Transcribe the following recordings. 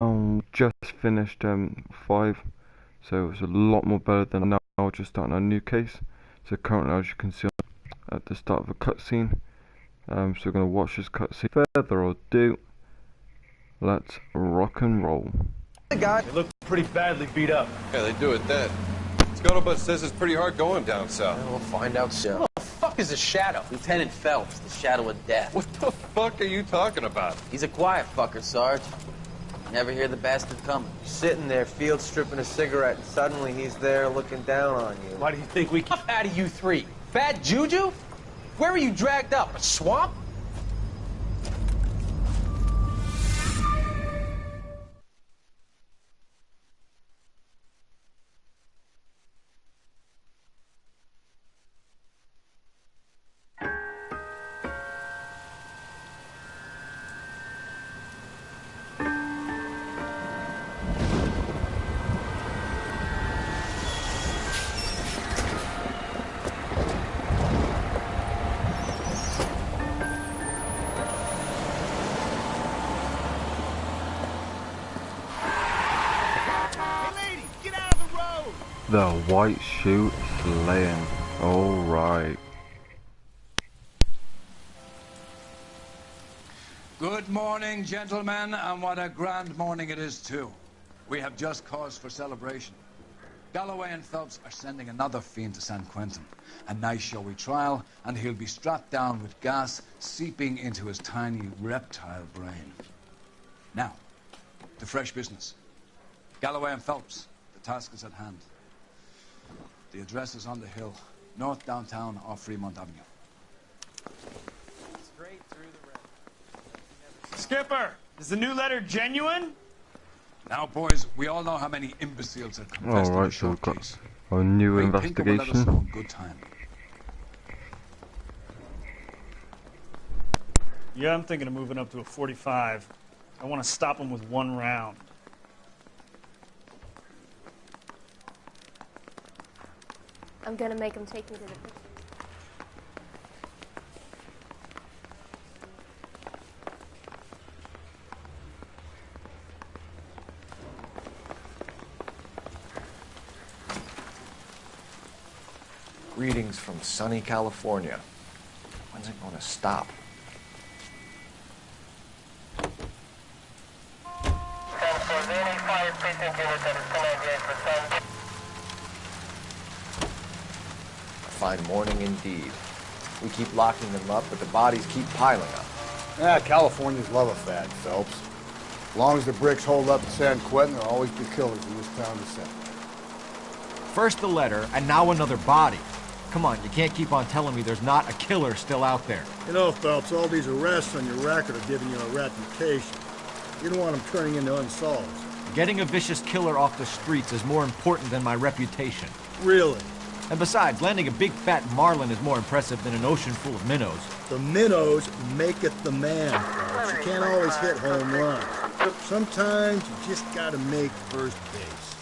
Just finished 5, so it's a lot more better than now. Just starting a new case. So currently, as you can see at the start of a cutscene, so we're gonna watch this cutscene. Further ado, let's rock and roll. The guy, they look pretty badly beat up. Yeah, they do it then. Scuttlebutt says it's pretty hard going down south. Yeah, we'll find out soon. What the fuck is a shadow? Lieutenant Phelps, the shadow of death. What the fuck are you talking about? He's a quiet fucker, Sarge. Never hear the bastard coming. Sitting there, field stripping a cigarette, and suddenly he's there looking down on you. Why do you think we keep out of you three? Fat Juju? Where were you dragged up? A swamp? The white shoe slaying. Alright. Good morning, gentlemen, and what a grand morning it is, too. We have just cause for celebration. Galloway and Phelps are sending another fiend to San Quentin. A nice showy trial, and he'll be strapped down with gas seeping into his tiny reptile brain. Now, to fresh business. Galloway and Phelps, the task is at hand. The address is on the hill, north downtown off Fremont Avenue. Straight through the red. Skipper, is the new letter genuine? Now, boys, we all know how many imbeciles are confessed in a Alright, so short we've got case. a new Great Pinker will let us know investigation. in good time. Yeah, I'm thinking of moving up to a 45. I want to stop him with one round. I'm gonna make him take me to the picture. Greetings from sunny California. When's it going to stop? A fine morning indeed. We keep locking them up, but the bodies keep piling up. Yeah, Californians love a fad, Phelps. As long as the bricks hold up in San Quentin, there'll always be killers in this town to send. First the letter, and now another body. Come on, you can't keep on telling me there's not a killer still out there. You know, Phelps, all these arrests on your record are giving you a reputation. You don't want them turning into unsolved. Getting a vicious killer off the streets is more important than my reputation. Really? And besides, landing a big fat marlin is more impressive than an ocean full of minnows. The minnows make it the man, Phelps. You can't always hit home runs. Sometimes you just gotta make first base.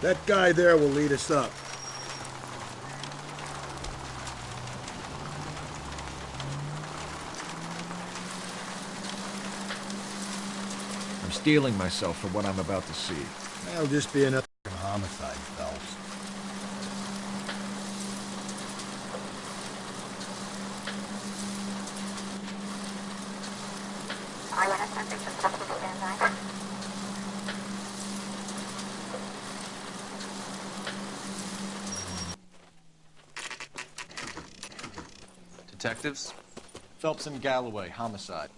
That guy there will lead us up. I'm steeling myself for what I'm about to see. That'll just be another homicide, Phelps. Detectives? Phelps and Galloway, homicide.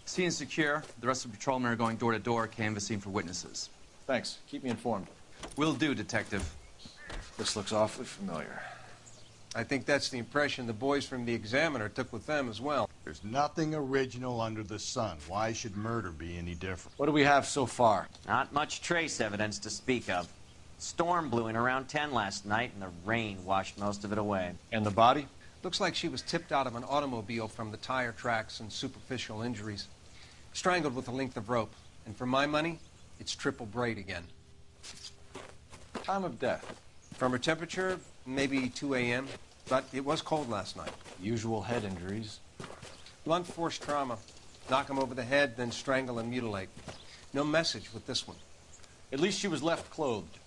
Scene secure. The rest of the patrolmen are going door to door, canvassing for witnesses. Thanks. Keep me informed. Will do, Detective. This looks awfully familiar. I think that's the impression the boys from the Examiner took with them as well. There's nothing original under the sun. Why should murder be any different? What do we have so far? Not much trace evidence to speak of. Storm blew in around 10 last night, and the rain washed most of it away. And the body? Looks like she was tipped out of an automobile from the tire tracks and superficial injuries. Strangled with a length of rope. And for my money, it's triple braid again. Time of death? From her temperature, maybe 2 a.m. But it was cold last night. Usual head injuries. Blunt force trauma. Knock him over the head, then strangle and mutilate. No message with this one. At least she was left clothed.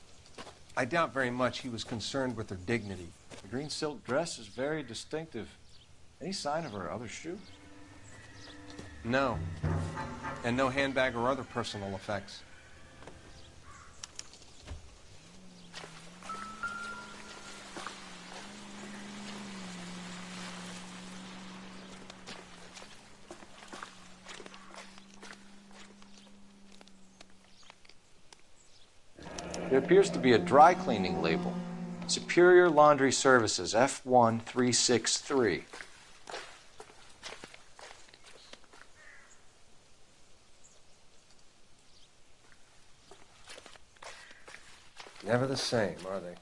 I doubt very much he was concerned with her dignity. The green silk dress is very distinctive. Any sign of her other shoe? No. And no handbag or other personal effects. There appears to be a dry cleaning label. Superior Laundry Services, F1363. Never the same, are they?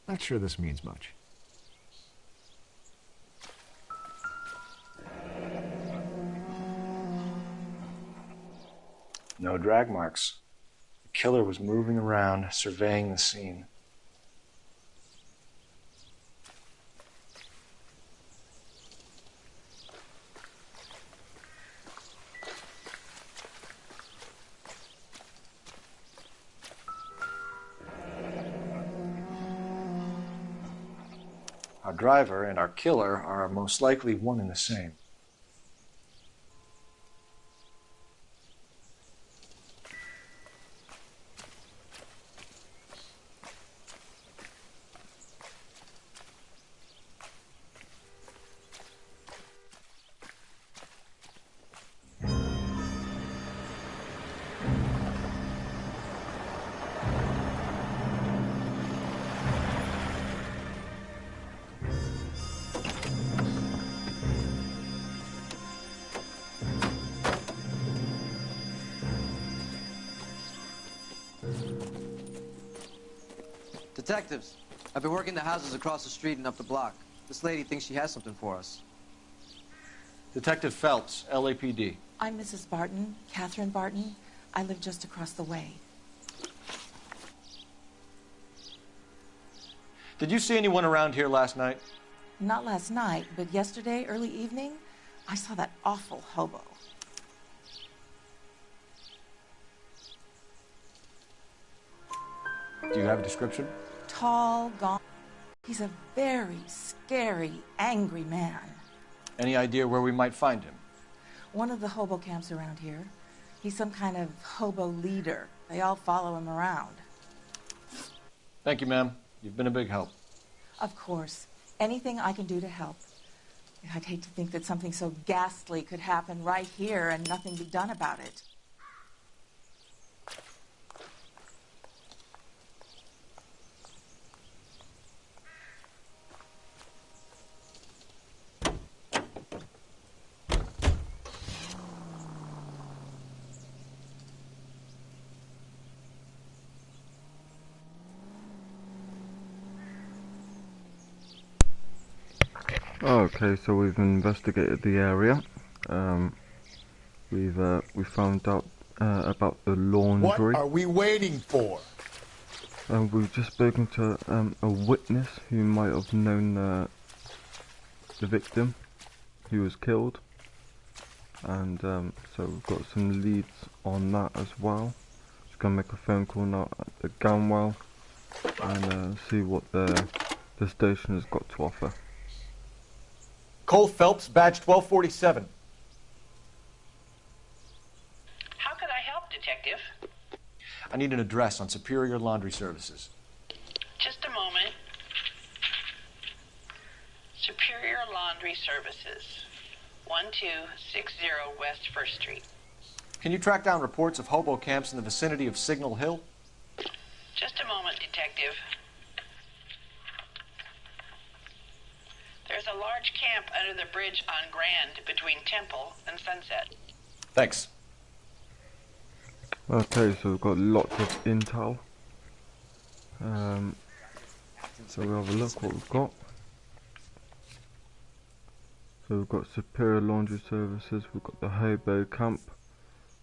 Not sure this means much. No drag marks. The killer was moving around, surveying the scene. Our driver and our killer are most likely one and the same. Detectives, I've been working the houses across the street and up the block. This lady thinks she has something for us. Detective Phelps, LAPD. I'm Mrs. Barton, Catherine Barton. I live just across the way. Did you see anyone around here last night? Not last night, but yesterday, early evening, I saw that awful hobo. Do you have a description? Tall, gaunt. He's a very scary, angry man. Any idea where we might find him? One of the hobo camps around here. He's some kind of hobo leader. They all follow him around. Thank you, ma'am. You've been a big help. Of course. Anything I can do to help. I'd hate to think that something so ghastly could happen right here and nothing be done about it. Okay, so we've investigated the area. We found out about the laundry. What are we waiting for? We've just spoken to a witness who might have known the victim who was killed, and so we've got some leads on that as well. Just gonna make a phone call now at the Gunwell and see what the station has got to offer. Cole Phelps, badge 1247. How can I help, Detective? I need an address on Superior Laundry Services. Just a moment. Superior Laundry Services, 1260 West 1st Street. Can you track down reports of hobo camps in the vicinity of Signal Hill? Just a moment, Detective. There's a large camp under the bridge on Grand between Temple and Sunset. Thanks. Okay, so we've got lots of intel. So we'll have a look what we've got. So we've got Superior Laundry Services, we've got the hobo camp.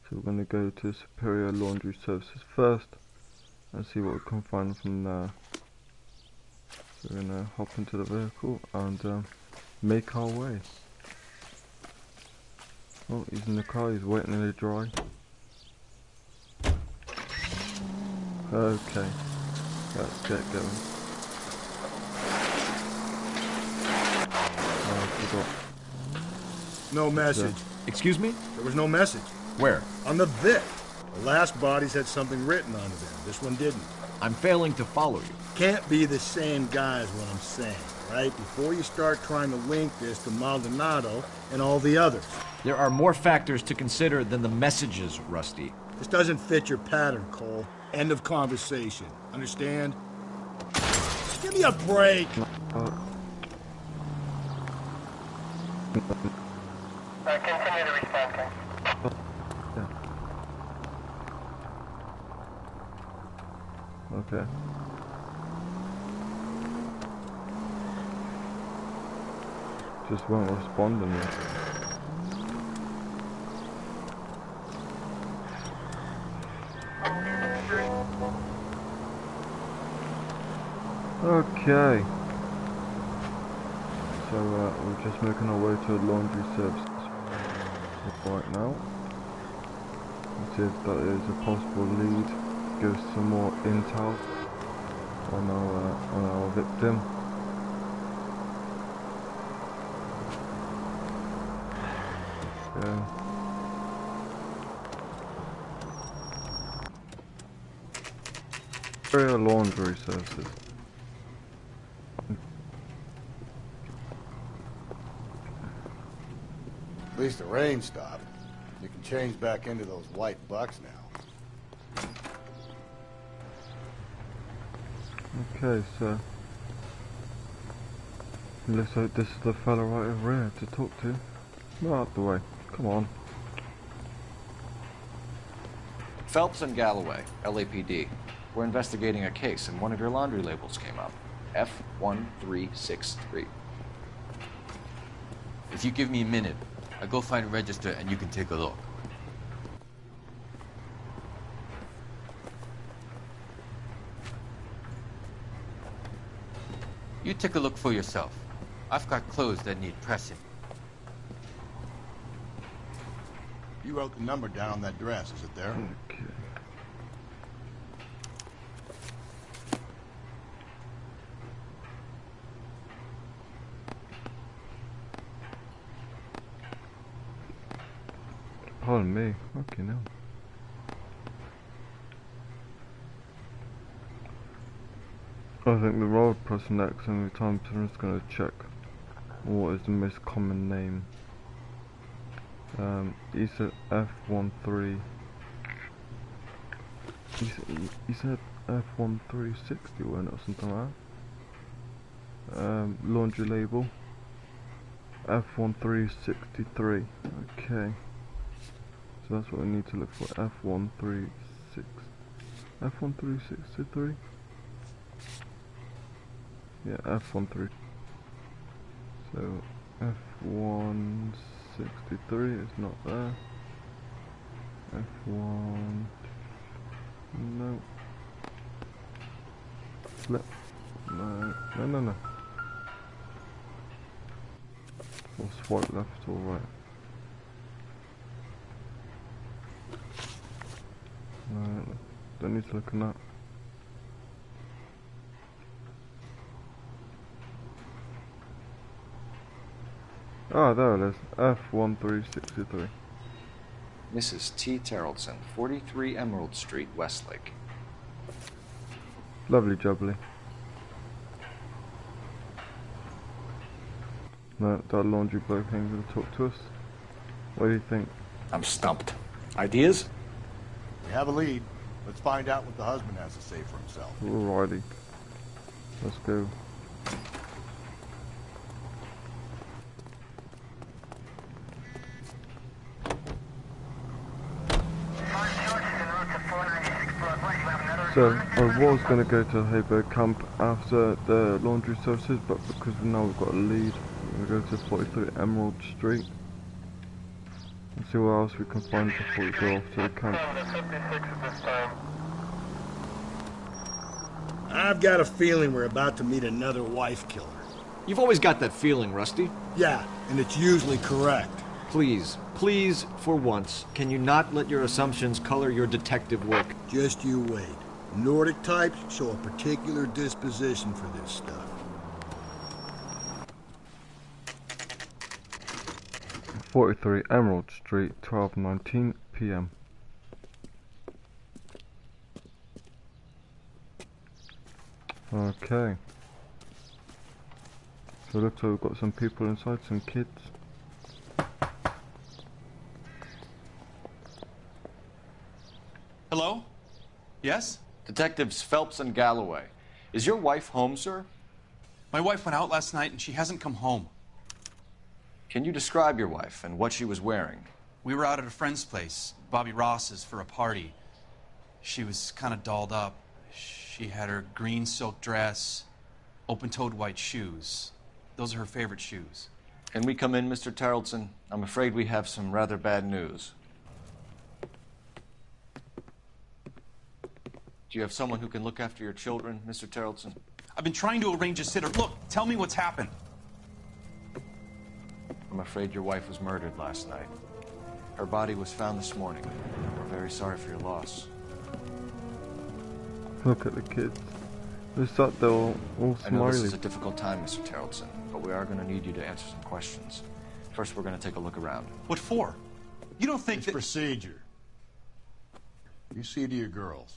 So we're going to go to Superior Laundry Services first and see what we can find from there. So we're going to hop into the vehicle and make our way. Oh, he's in the car, he's waiting in the dry. Okay, let's get going. Oh, I forgot. No message. Excuse me? There was no message. Where? On the Vic. The last bodies had something written on them. This one didn't. I'm failing to follow you. Can't be the same guy is what I'm saying, right? Before you start trying to link this to Maldonado and all the others. There are more factors to consider than the messages, Rusty. This doesn't fit your pattern, Cole. End of conversation. Understand? Give me a break! Continue to respond, Ken. Okay. Just won't respond to me. Okay. So we're just making our way to laundry services right now. Let's see if that is a possible lead. Give us some more intel on our victim. Okay. Superior Laundry Services. At least the rain stopped. You can change back into those white bucks now. Okay, so looks like this is the fella right over here to talk to. Not out the way. Come on. Phelps and Galloway, LAPD. We're investigating a case and one of your laundry labels came up. F1363. If you give me a minute, I'll go find a register and you can take a look. You take a look for yourself. I've got clothes that need pressing. You wrote the number down on that dress, is it there? Okay. Pardon me. Okay, now. I think the road person next every time I'm just gonna check what is the most common name. He said F13. He said F1360 or something like that. Laundry label. F1363. Okay. So that's what we need to look for. F136. F1363. Yeah, F13. So F163 is not there. F1. No. Flip. No. No. Or swipe left or right. No, don't need to look at that. Ah, there it is. F1363. Mrs. T. Terrellson, 43 Emerald Street, Westlake. Lovely jubbly. No, that laundry bloke ain't gonna talk to us. What do you think? I'm stumped. Ideas? We have a lead. Let's find out what the husband has to say for himself. Alrighty. Let's go. So, I was going to go to Haybo Camp after the laundry services, but because now we've got a lead, we're going to go to 43 Emerald Street and see what else we can find before we go off to the camp. I've got a feeling we're about to meet another wife killer. You've always got that feeling, Rusty. Yeah, and it's usually correct. Please, please, for once, can you not let your assumptions color your detective work? Just you wait. Nordic types show a particular disposition for this stuff. .43 Emerald Street, 12:19 p.m. Okay. So it looks like we've got some people inside, some kids. Hello? Yes? Detectives Phelps and Galloway. Is your wife home, sir? My wife went out last night and she hasn't come home. Can you describe your wife and what she was wearing? We were out at a friend's place, Bobby Ross's, for a party. She was kind of dolled up. She had her green silk dress, open-toed white shoes. Those are her favorite shoes. Can we come in, Mr. Terrellson? I'm afraid we have some rather bad news. Do you have someone who can look after your children, Mr. Terrellson? I've been trying to arrange a sitter. Look, tell me what's happened. I'm afraid your wife was murdered last night. Her body was found this morning. We're very sorry for your loss. Look at the kids. They sat there all I know this is smiley. a difficult time, Mr. Terrellson, but we are going to need you to answer some questions. First, we're going to take a look around. What for? You don't think It's procedure. You see to your girls.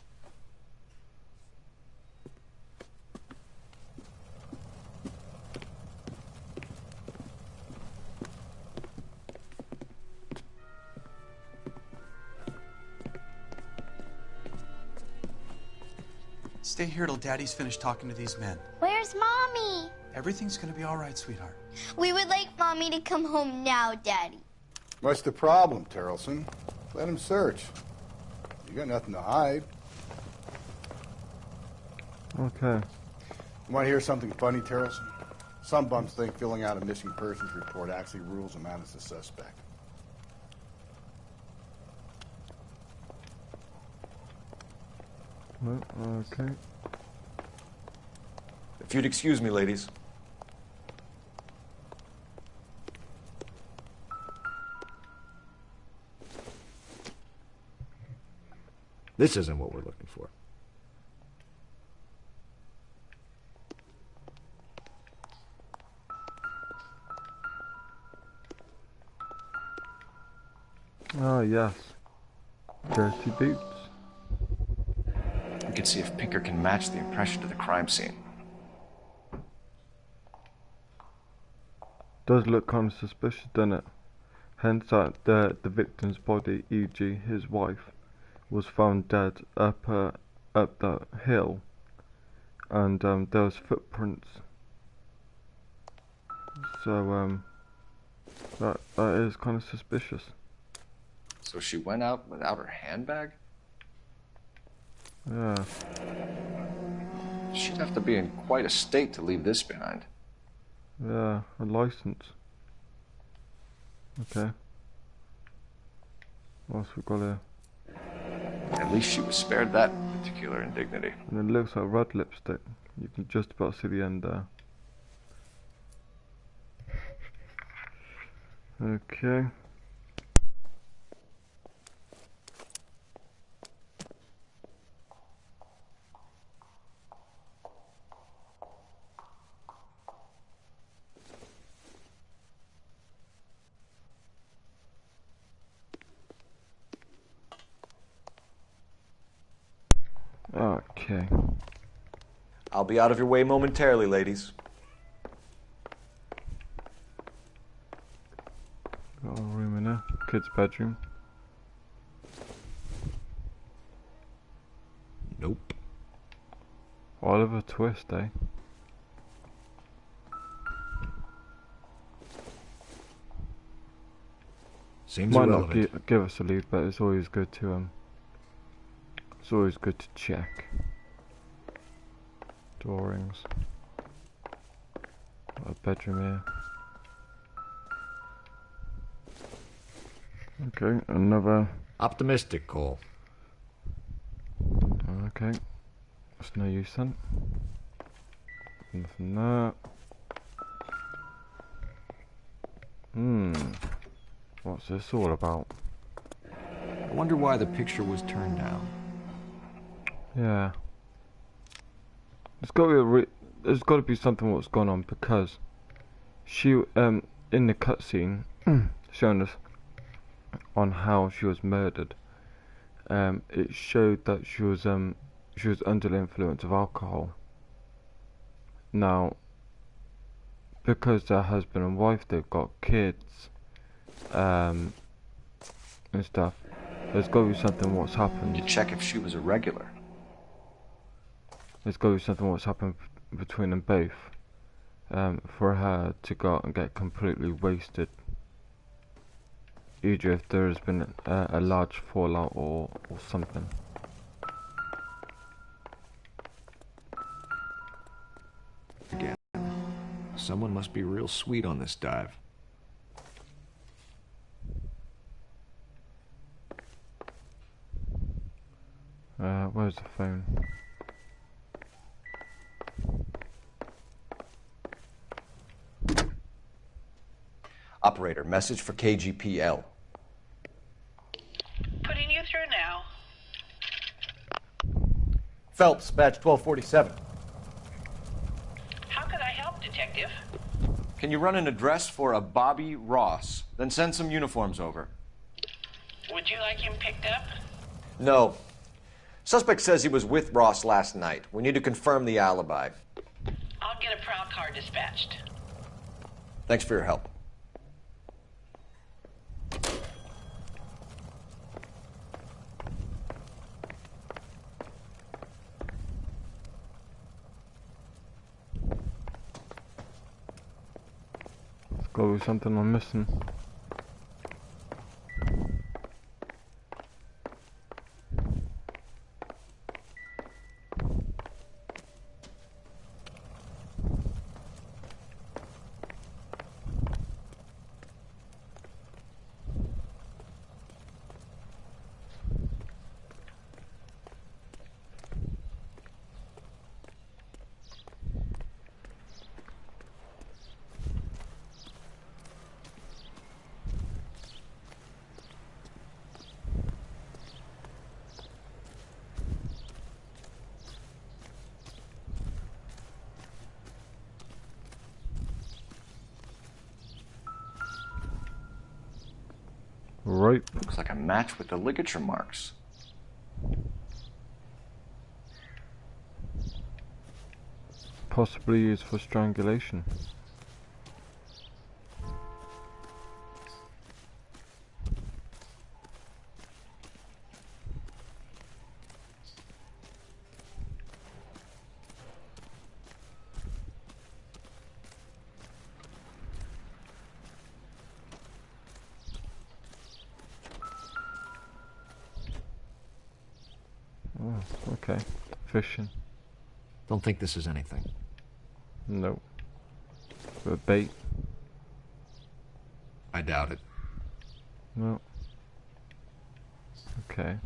Stay here till Daddy's finished talking to these men. Where's Mommy? Everything's gonna be all right, sweetheart. We would like Mommy to come home now, Daddy. What's the problem, Terrellson? Let him search. You got nothing to hide. Okay. You want to hear something funny, Terrellson? Some bums think filling out a missing persons report actually rules a man as a suspect. No, okay. If you'd excuse me, ladies. This isn't what we're looking for. Ah, yes. Dirty boots. We can see if Pinker can match the impression to the crime scene. Does look kind of suspicious, doesn't it? Hence that the victim's body, e.g. his wife, was found dead up that hill, and there was footprints. So that is kind of suspicious. So she went out without her handbag? Yeah. She'd have to be in quite a state to leave this behind. Yeah, a license. Okay. What else we got here? At least she was spared that particular indignity. And it looks like red lipstick. You can just about see the end there. Okay. Okay. I'll be out of your way momentarily, ladies. Got a room in there. Kid's bedroom. Nope. Oliver Twist, eh? Seems Might irrelevant. not give us a lead, but it's always good to check. Door rings. Got a bedroom here. Okay, another. Optimistic call. Okay, that's no use then. Nothing there. What's this all about? I wonder why the picture was turned down. Yeah. There's got to be something what's gone on, because she in the cutscene showing us on how she was murdered. It showed that she was under the influence of alcohol. Now, because they're husband and wife, they've got kids, and stuff. There's got to be something what's happened. You check if she was a regular. There's got to be something what's happened between them both, for her to go out and get completely wasted. Either if there has been a large fallout or something. Again. Someone must be real sweet on this dive. Where's the phone? Operator, message for KGPL. Putting you through now. Phelps, badge 1247. How could I help, Detective? Can you run an address for a Bobby Ross? Then send some uniforms over. Would you like him picked up? No. Suspect says he was with Ross last night. We need to confirm the alibi. I'll get a prowl car dispatched. Thanks for your help. There's got to be something I'm missing. Right. Looks like a match with the ligature marks. Possibly used for strangulation. Oh, okay. Fishing. Don't think this is anything. No. But bait. I doubt it. No. Okay.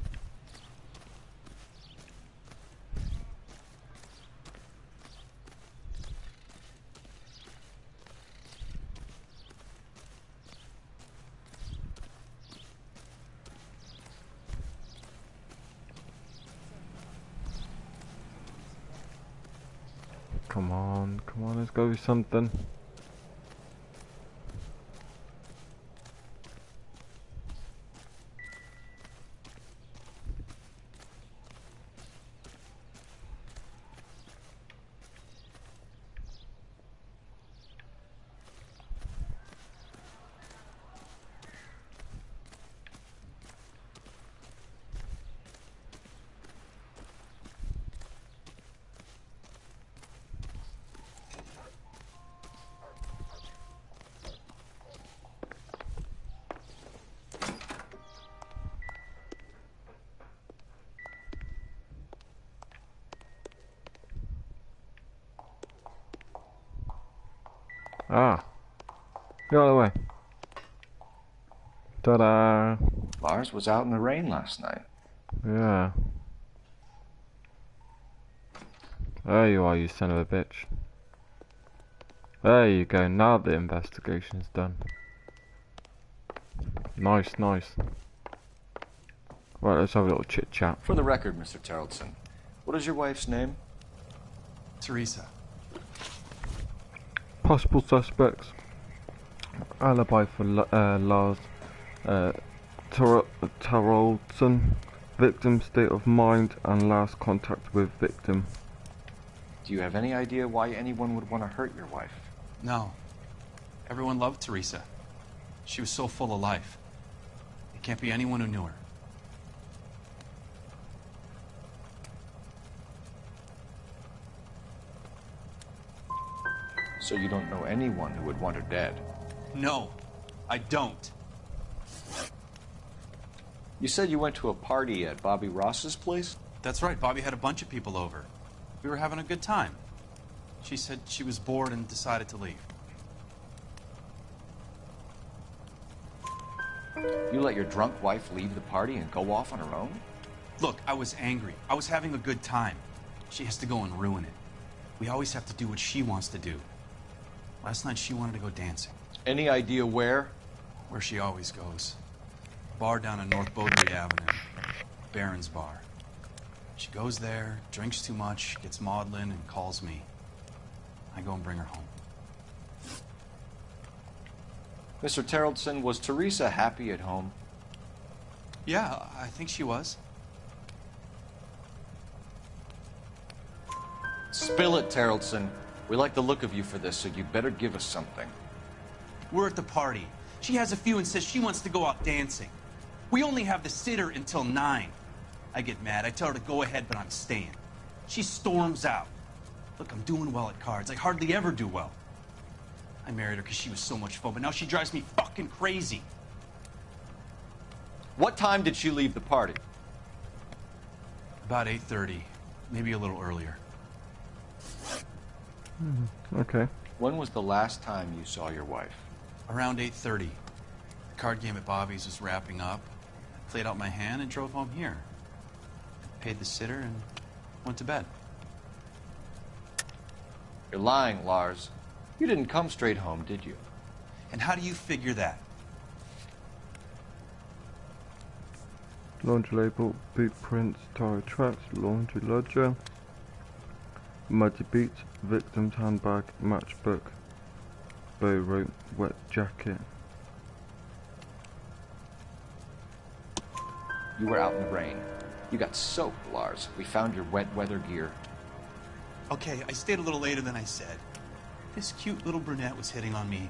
Come on, let's go with something. Ah. Get out of the way. Ta-da! Lars was out in the rain last night. Yeah. There you are, you son of a bitch. There you go, now the investigation's done. Nice, nice. Right, let's have a little chit chat. For the record, Mr. Terrelson, what is your wife's name? Teresa. Possible suspects. Alibi for Lars Terrelson. Victim state of mind and last contact with victim. Do you have any idea why anyone would want to hurt your wife? No. Everyone loved Teresa. She was so full of life. It can't be anyone who knew her. So you don't know anyone who would want her dead? No, I don't. You said you went to a party at Bobby Ross's place? That's right, Bobby had a bunch of people over. We were having a good time. She said she was bored and decided to leave. You let your drunk wife leave the party and go off on her own? Look, I was angry. I was having a good time. She has to go and ruin it. We always have to do what she wants to do. Last night she wanted to go dancing. Any idea where? Where she always goes. Bar down on North Bowdry Avenue. Barron's Bar. She goes there, drinks too much, gets maudlin, and calls me. I go and bring her home. Mr. Terrelson, was Teresa happy at home? Yeah, I think she was. Spill it, Terrelson. We like the look of you for this, so you better give us something. We're at the party. She has a few and says she wants to go out dancing. We only have the sitter until 9. I get mad. I tell her to go ahead, but I'm staying. She storms out. Look, I'm doing well at cards. I hardly ever do well. I married her because she was so much fun, but now she drives me fucking crazy. What time did she leave the party? About 8:30, maybe a little earlier. Okay. When was the last time you saw your wife? Around 8:30. The card game at Bobby's was wrapping up. I played out my hand and drove home here. Paid the sitter and went to bed. You're lying, Lars. You didn't come straight home, did you? And how do you figure that? Laundry label, boot prints, tire tracks, laundry ledger, muddy beats, victim's handbag, matchbook, bow rope, wet jacket. You were out in the rain. You got soaked, Lars. We found your wet weather gear. Okay, I stayed a little later than I said. This cute little brunette was hitting on me.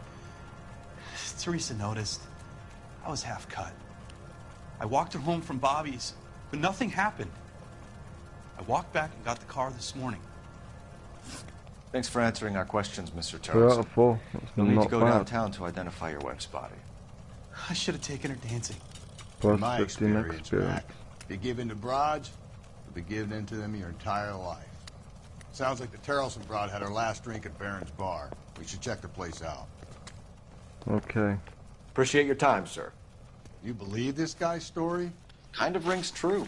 Teresa noticed. I was half cut. I walked her home from Bobby's, but nothing happened. I walked back and got the car this morning. Thanks for answering our questions, Mr. 3 out of Terrelson. 4. That's You'll need to not go bad. downtown to identify your wife's body. I should have taken her dancing. Plus In my 15 experience, Mac, if you give in to broads, you'll be giving in to them your entire life. Sounds like the Terrelson broad had her last drink at Barron's Bar. We should check the place out. Okay. Appreciate your time, sir. You believe this guy's story? Kind of rings true.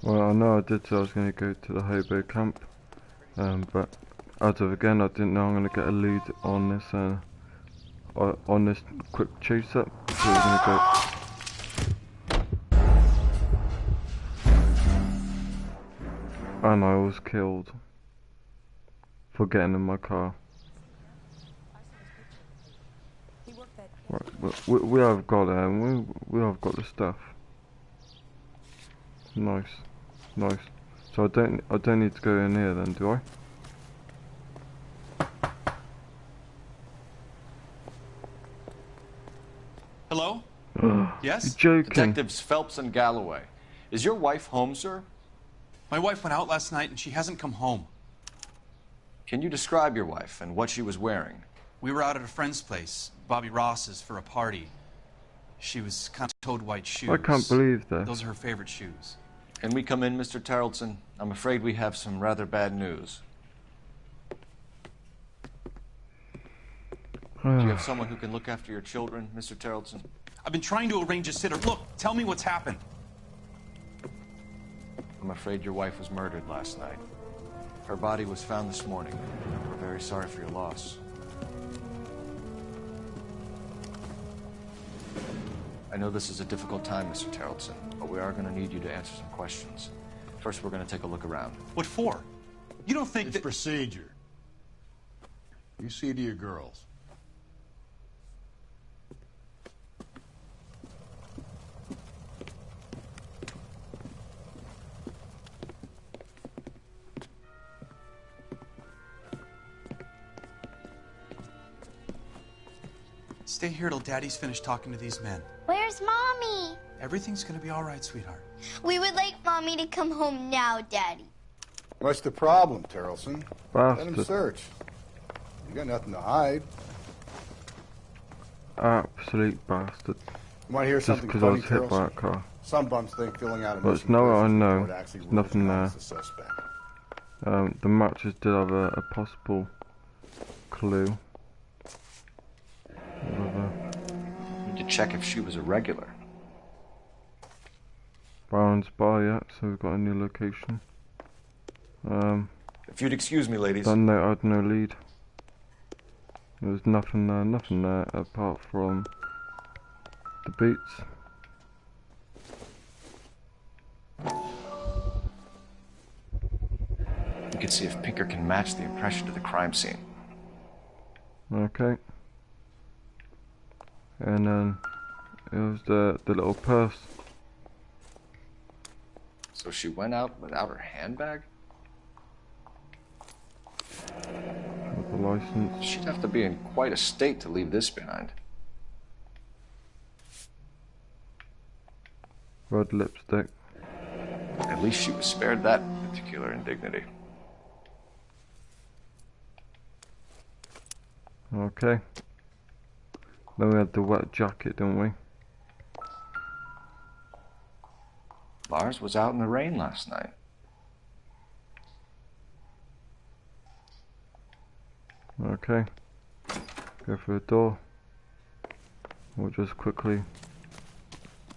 Well, I know I did say I was going to go to the hobo camp, but as of again, I didn't know I'm going to get a lead on this quick chase up. So we're going to go. And I was killed for getting in my car. Right, we have got it. We have got the stuff. Nice. Nice. So I don't need to go in here then, do I? Hello? Yes? You're joking. Detectives Phelps and Galloway. Is your wife home, sir? My wife went out last night and she hasn't come home. Can you describe your wife and what she was wearing? We were out at a friend's place, Bobby Ross's, for a party. She was kind of toed white shoes. I can't believe that. Those are her favorite shoes. Can we come in, Mr. Tarleton? I'm afraid we have some rather bad news. Do you have someone who can look after your children, Mr. Tarleton? I've been trying to arrange a sitter. Look, tell me what's happened. I'm afraid your wife was murdered last night. Her body was found this morning. We're very sorry for your loss. I know this is a difficult time, Mr. Tarleton, but we are going to need you to answer some questions. First, we're going to take a look around. What for? You don't think it's that... procedure. You see to your girls. Stay here till Daddy's finished talking to these men. Where's Mommy? Everything's gonna be all right, sweetheart. We would like Mommy to come home now, Daddy. What's the problem, Tarleton? Bastard. Let him search. You got nothing to hide. Absolute bastard. You want to hear Just something because I funny, was hit by Tarleton? a car. Some bums think filling out a But missing it's nowhere I persons know. report actually There's rules nothing them there. as the suspect. The matches did have a possible clue. Whatever. Need to check if she was a regular. Baron's Bar, yeah, so we've got a new location. If you'd excuse me, ladies. Done no, I had no lead. There was nothing there apart from the boots. You can see if Pinker can match the impression to the crime scene. Okay. And then it was the little purse. So she went out without her handbag? With the license. She'd have to be in quite a state to leave this behind. Red lipstick. At least she was spared that particular indignity. Okay. Then we had the wet jacket, didn't we? Lars was out in the rain last night. Okay. Go for the door. We'll just quickly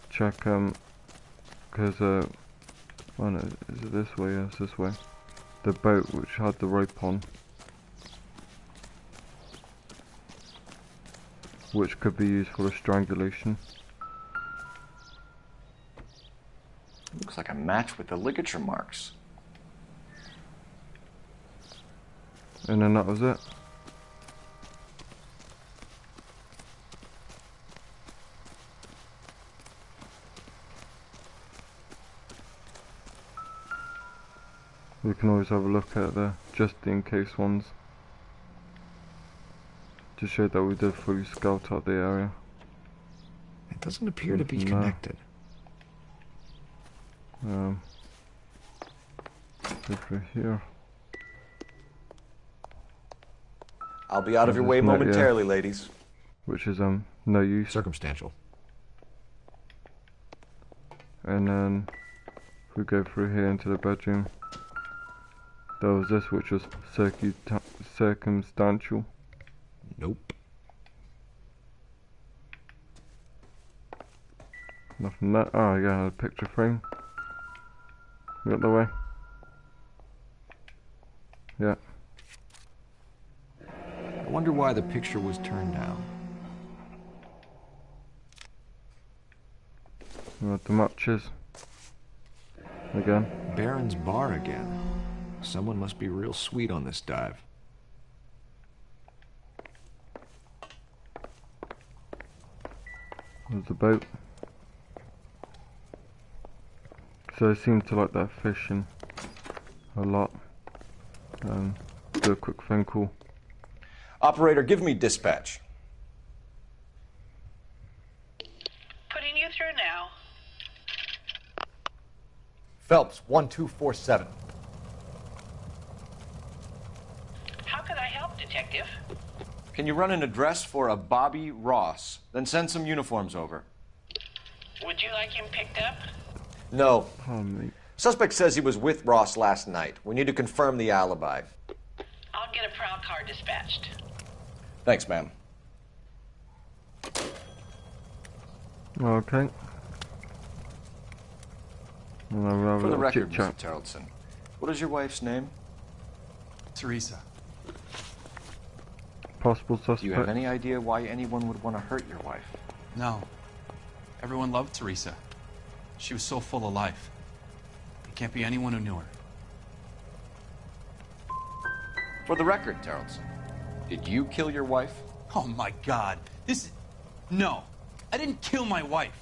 check, because, oh no, is it this way? Yes, this way. The boat which had the rope on. Which could be used for a strangulation. Looks like a match with the ligature marks. And then that was it. We can always have a look at the just in case ones. To show that we did fully scout out the area. It doesn't appear to be connected. Over here. I'll be out of your way momentarily, ladies. Which is no use. Circumstantial. And then if we go through here into the bedroom, there was this which was circumstantial. Nope. Nothing there. Oh yeah, a picture frame. You got the way? Yeah. I wonder why the picture was turned down. We got the matches. Again. Baron's Bar again. Someone must be real sweet on this dive. There's the boat. So I seem to like that fishing a lot. Do a quick phone call. Operator, give me dispatch. Putting you through now. Phelps, 1247. Detective. Can you run an address for a Bobby Ross? Then send some uniforms over. Would you like him picked up? No. Oh, mate. Suspect says he was with Ross last night. We need to confirm the alibi. I'll get a prowl car dispatched. Thanks, ma'am. Okay. For the record, Mr. Tarleton, what is your wife's name? Teresa. Possible suspect. Do you have any idea why anyone would want to hurt your wife? No. Everyone loved Teresa. She was so full of life. It can't be anyone who knew her. For the record, Tarleton, did you kill your wife? Oh my God. No. I didn't kill my wife.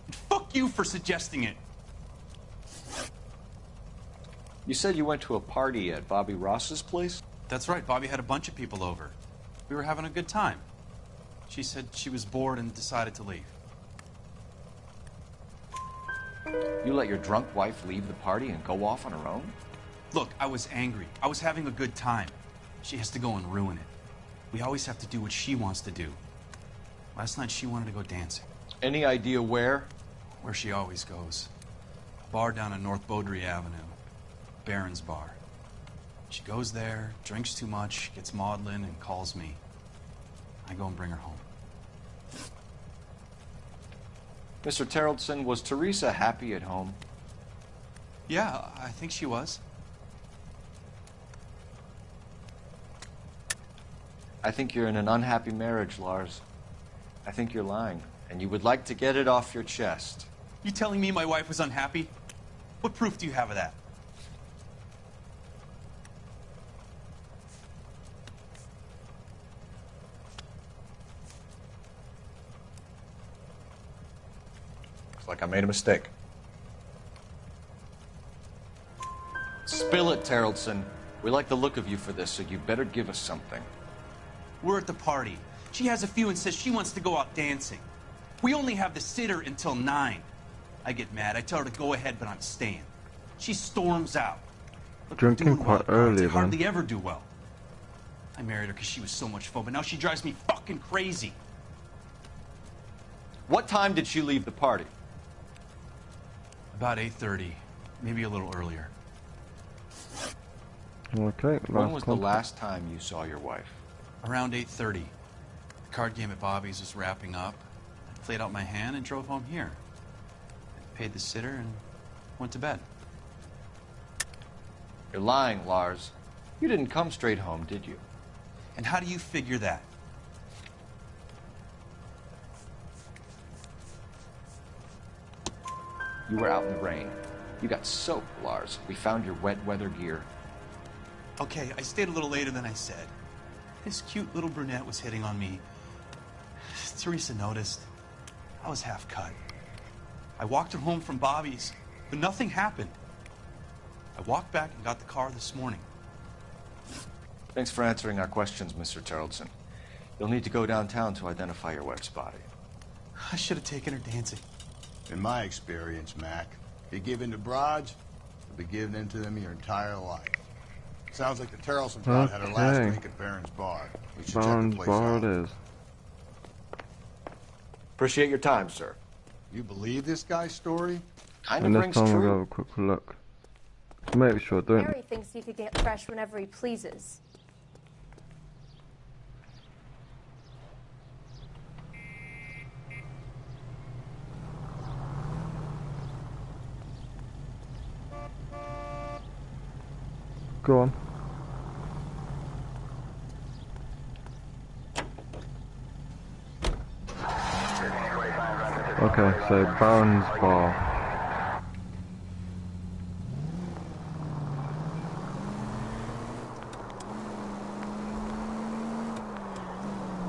And fuck you for suggesting it. You said you went to a party at Bobby Ross's place? That's right. Bobby had a bunch of people over. We were having a good time. She said she was bored and decided to leave. You let your drunk wife leave the party and go off on her own? Look, I was angry. I was having a good time. She has to go and ruin it. We always have to do what she wants to do. Last night she wanted to go dancing. Any idea where? Where she always goes. A bar down on North Beaudry Avenue. Baron's Bar. She goes there, drinks too much, gets maudlin, and calls me. I go and bring her home. Mr. Tarleton, was Teresa happy at home? Yeah, I think she was. I think you're in an unhappy marriage, Lars. I think you're lying, and you would like to get it off your chest. You telling me my wife was unhappy? What proof do you have of that? Looks like I made a mistake. Spill it, Tarleton. We like the look of you for this, so you better give us something. We're at the party. She has a few and says she wants to go out dancing. We only have the sitter until 9. I get mad. I tell her to go ahead, but I'm staying. She storms out. Look, Drinking quite early, I hardly then. ever do well. I married her because she was so much fun, but now she drives me fucking crazy. What time did she leave the party? About 8:30, maybe a little earlier. Okay. When was the last time you saw your wife? Around 8:30. The card game at Bobby's was wrapping up. I played out my hand and drove home here. I paid the sitter and went to bed. You're lying, Lars. You didn't come straight home, did you? And how do you figure that? You were out in the rain. You got soaked, Lars. We found your wet weather gear. Okay, I stayed a little later than I said. This cute little brunette was hitting on me. Teresa noticed. I was half cut. I walked her home from Bobby's, but nothing happened. I walked back and got the car this morning. Thanks for answering our questions, Mr. Tarleton. You'll need to go downtown to identify your wife's body. I should have taken her dancing. In my experience, Mac, you give in to broads, you'll be giving in to them your entire life. Sounds like the Tarleton broad had her last drink at Baron's Bar. We should check the place out. It is. Appreciate your time, sir. You believe this guy's story? Kind And of this rings time we'll true. have a quick look. Make sure, don't. Harry thinks he could get fresh whenever he pleases. Go on. Okay, so Baron's Bar.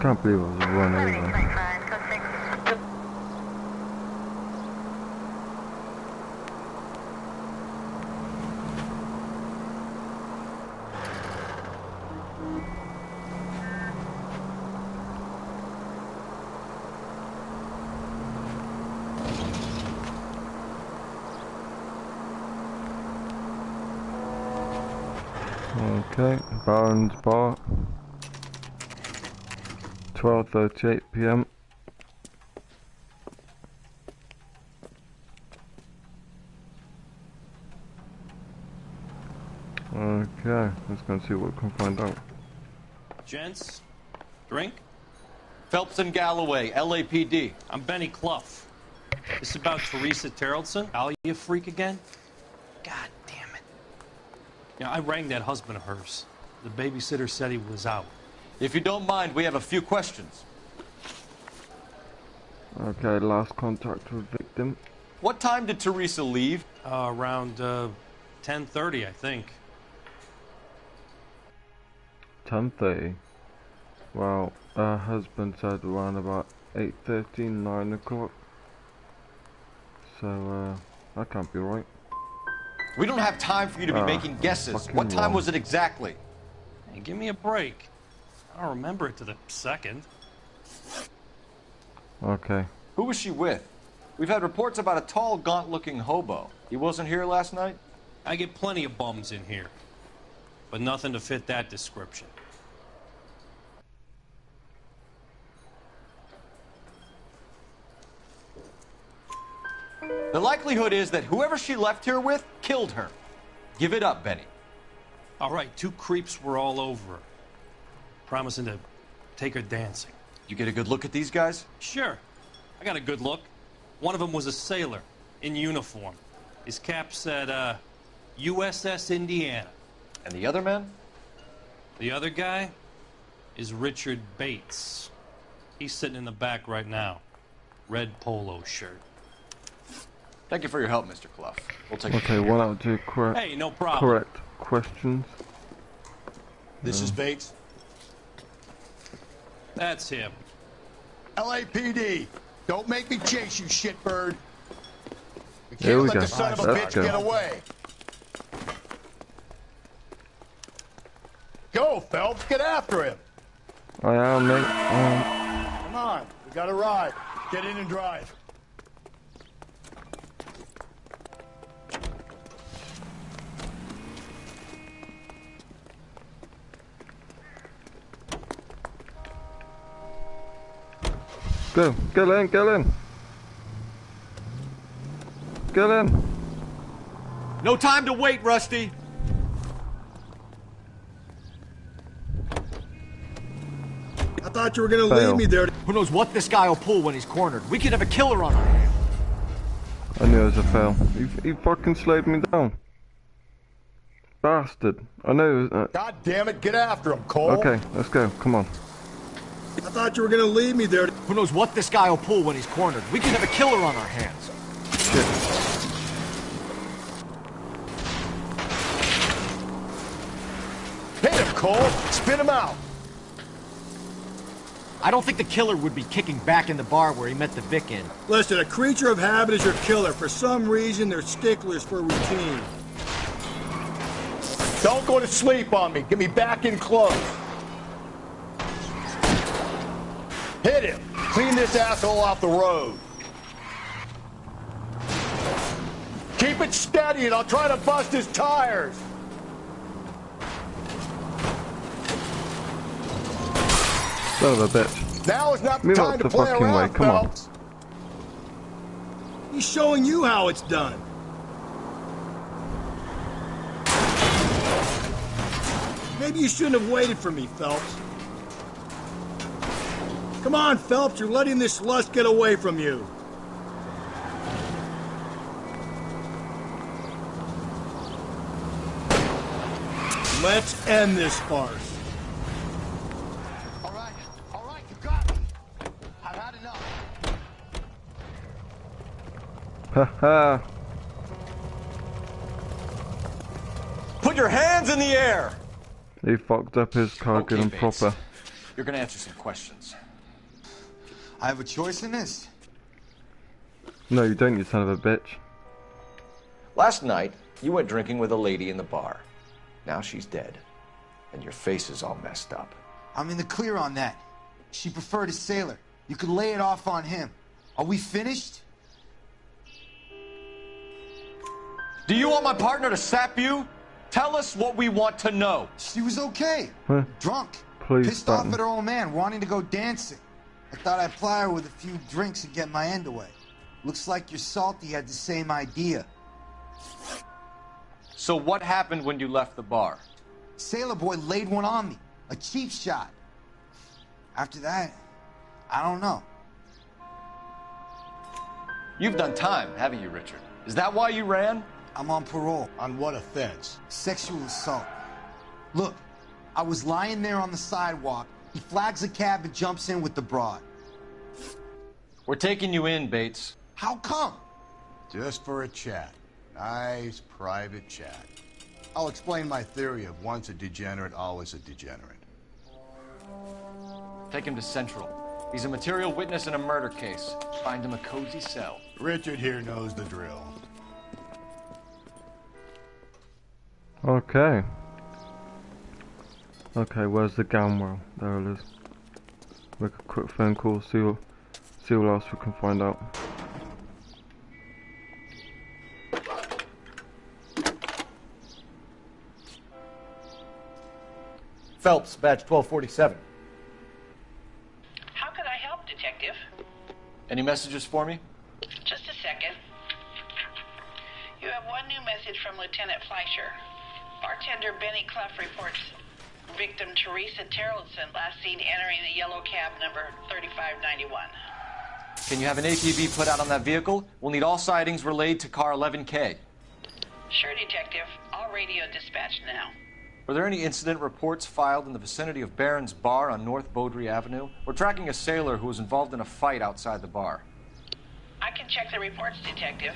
Can't believe I was run over. Okay, Baron's Bar. 12:38 p.m. Okay, let's go and see what we can find out. Gents, drink? Phelps and Galloway, LAPD. I'm Benny Clough. This is about Teresa Terrellson. Are you a freak again? God damn it. Yeah, I rang that husband of hers. The babysitter said he was out. If you don't mind, we have a few questions. Okay, last contact with victim. What time did Teresa leave? Around 10:30, I think. 10:30. Well, her husband said around about 8:30, 9 o'clock. So, that can't be right. We don't have time for you to be making guesses. What time was it exactly? Hey, give me a break. I don't remember it to the second. Okay. Who was she with? We've had reports about a tall, gaunt-looking hobo. He wasn't here last night? I get plenty of bums in here, but nothing to fit that description. The likelihood is that whoever she left here with killed her. Give it up, Benny. All right, 2 creeps were all over her, promising to take her dancing. You get a good look at these guys? Sure. I got a good look. One of them was a sailor in uniform. His cap said, USS Indiana. And the other man? The other guy is Richard Bates. He's sitting in the back right now. Red polo shirt. Thank you for your help, Mr. Clough. We'll take Okay, 1 out of 2 correct. Hey, no problem. Correct questions. This is Bates. That's him. LAPD. Don't make me chase you, shitbird. We Here can't we let go. the son of a Let's bitch go. get away. Go, Phelps. Get after him. I am, mate. Come on. We got a ride. Get in and drive. Go, get in, get in. Get in. No time to wait, Rusty. I thought you were gonna leave me there. Who knows what this guy will pull when he's cornered? We could have a killer on our hands. I knew it was a fail. He fucking slowed me down. Bastard. I know. God damn it, get after him, Cole. Okay, let's go. Come on. I thought you were gonna leave me there. Who knows what this guy will pull when he's cornered? We could have a killer on our hands. Shit. Hit him, Cole. Spin him out. I don't think the killer would be kicking back in the bar where he met the Vic in. Listen, a creature of habit is your killer. For some reason, they're sticklers for routine. Don't go to sleep on me. Get me back in close. Hit him. Clean this asshole off the road. Keep it steady and I'll try to bust his tires. Son of a bitch. Now is not the Move time out to the play fucking way, around, come on. Phelps. He's showing you how it's done. Maybe you shouldn't have waited for me, Phelps. Come on, Phelps, you're letting this lust get away from you. Let's end this farce. All right, you got me. I've had enough. Haha. Put your hands in the air. He fucked up his car good and Bates. proper. You're gonna answer some questions. I have a choice in this? No, you don't, you son of a bitch. Last night, you went drinking with a lady in the bar. Now she's dead. And your face is all messed up. I'm in the clear on that. She preferred a sailor. You could lay it off on him. Are we finished? Do you want my partner to sap you? Tell us what we want to know. She was okay. Huh? Drunk. please Pissed off button. at her old man, wanting to go dancing. I thought I'd ply her with a few drinks and get my end away. Looks like your Salty had the same idea. So what happened when you left the bar? Sailor Boy laid one on me. A cheap shot. After that, I don't know. You've done time, haven't you, Richard? Is that why you ran? I'm on parole. On what offense? Sexual assault. Look, I was lying there on the sidewalk. He flags a cab and jumps in with the broad. We're taking you in, Bates. How come? Just for a chat. Nice private chat. I'll explain my theory of once a degenerate, always a degenerate. Take him to Central. He's a material witness in a murder case. Find him a cozy cell. Richard here knows the drill. Okay. Okay, where's the gamwell? There it is. Make a quick phone call, see what else we can find out. Phelps, badge 1247. How could I help, Detective? Any messages for me? Just a second. You have one new message from Lieutenant Fleischer. Bartender Benny Clough reports victim Teresa Terrellson last seen entering the yellow cab number 3591. Can you have an APB put out on that vehicle? We'll need all sightings relayed to car 11K. Sure, Detective. All radio dispatched now. Were there any incident reports filed in the vicinity of Barron's Bar on North Beaudry Avenue? We're tracking a sailor who was involved in a fight outside the bar. I can check the reports, Detective.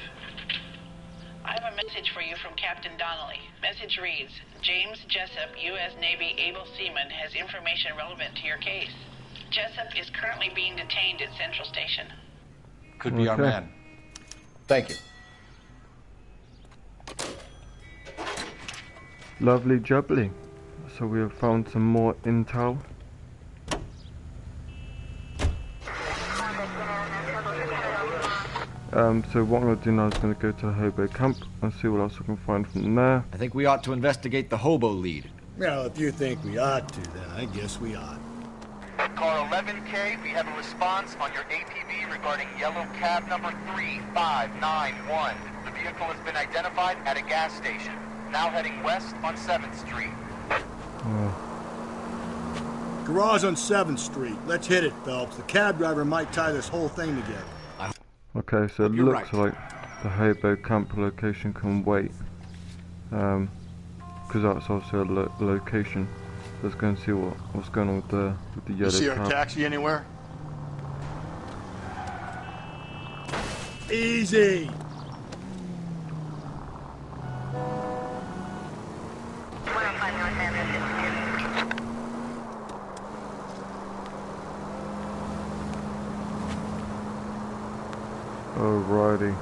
I have a message for you from Captain Donnelly. Message reads, James Jessup, U.S. Navy able seaman, has information relevant to your case. Jessup is currently being detained at Central Station. Could be our man. Thank you. Lovely jubbly. So we have found some more intel. So what I'm going to do now is going to go to Hobo Camp and see what else we can find from there. I think we ought to investigate the hobo lead. Well, if you think we ought to, then I guess we ought. Car 11K, we have a response on your APB regarding yellow cab number 3591. The vehicle has been identified at a gas station. Now heading west on 7th Street. Garage on 7th Street. Let's hit it, Phelps. The cab driver might tie this whole thing together. Okay, so it looks like the Hobo Camp location can wait. Because that's also a location. Let's go and see what's going on with the yellow You see our cab. taxi anywhere? Easy! Alrighty.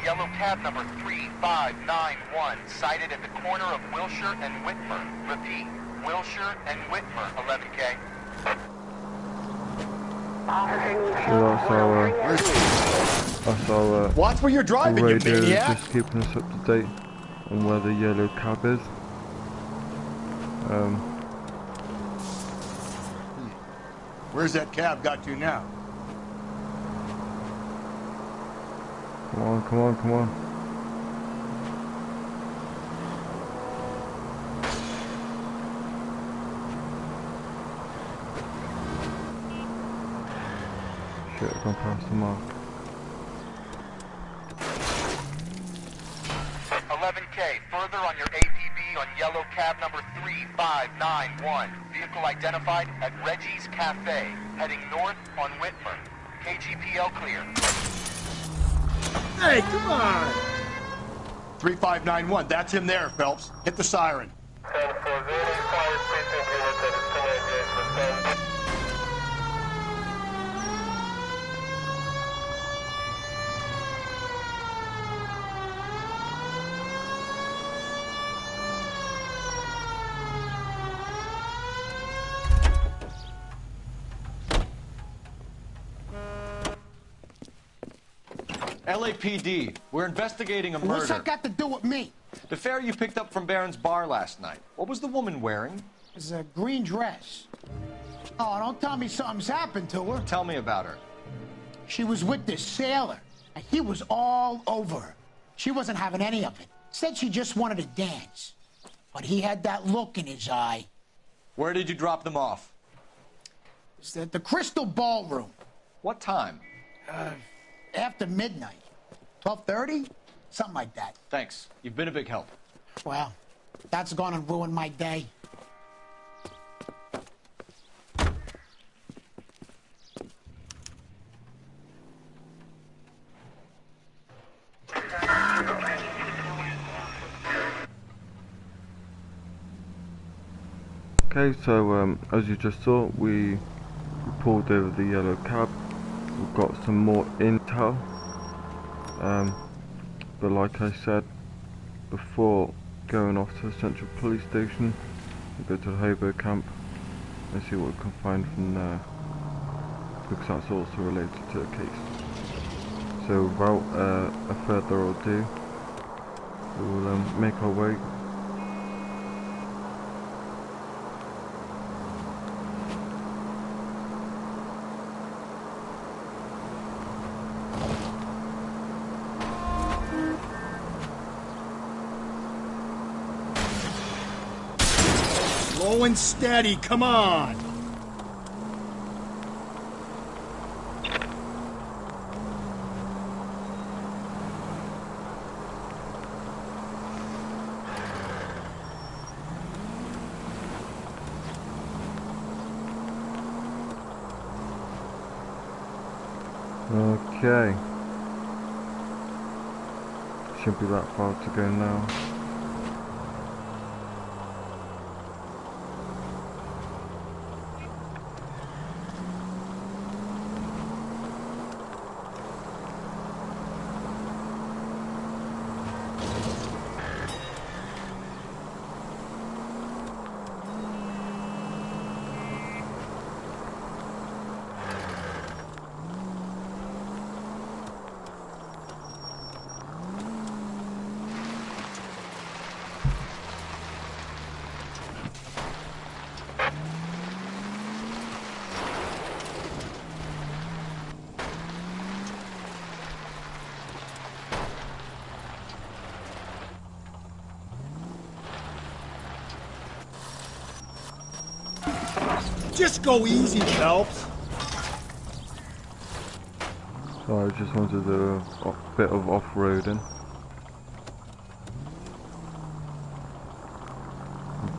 Yellow cab number 3591, sighted at the corner of Wilshire and Whitmer. Repeat, Wilshire and Whitmer, 11K. So that's our Watch where you're driving, you radio maniac! just keeping us up to date on where the yellow cab is. Where's that cab got to now? Come on, come on, come on. Shit, I've gone past the mark. 11K, further on your APB on yellow cab number 3591. Vehicle identified at Reggie's Cafe, heading north on Whitmer. KGPL clear. Hey, come on! 3591, that's him there, Phelps. Hit the siren. LAPD, we're investigating a murder. What's that got to do with me? The fare you picked up from Barron's bar last night. What was the woman wearing? It's a green dress. Oh, don't tell me something's happened to her. Tell me about her. She was with this sailor, and he was all over her. She wasn't having any of it. Said she just wanted to dance. But he had that look in his eye. Where did you drop them off? It's at the Crystal Ballroom. What time? After midnight. 12:30? Something like that. Thanks. You've been a big help. Well, that's gonna ruin my day. Okay, so as you just saw, we pulled over the yellow cab. We've got some more intel, but like I said before, going off to the Central Police Station, we go to the hobo camp and see what we can find from there, because that's also related to the case. So without a further ado, we will make our way. Slow and steady, come on! Okay. Shouldn't be that far to go now. Just go easy, Phelps. So I just wanted a bit of off-roading.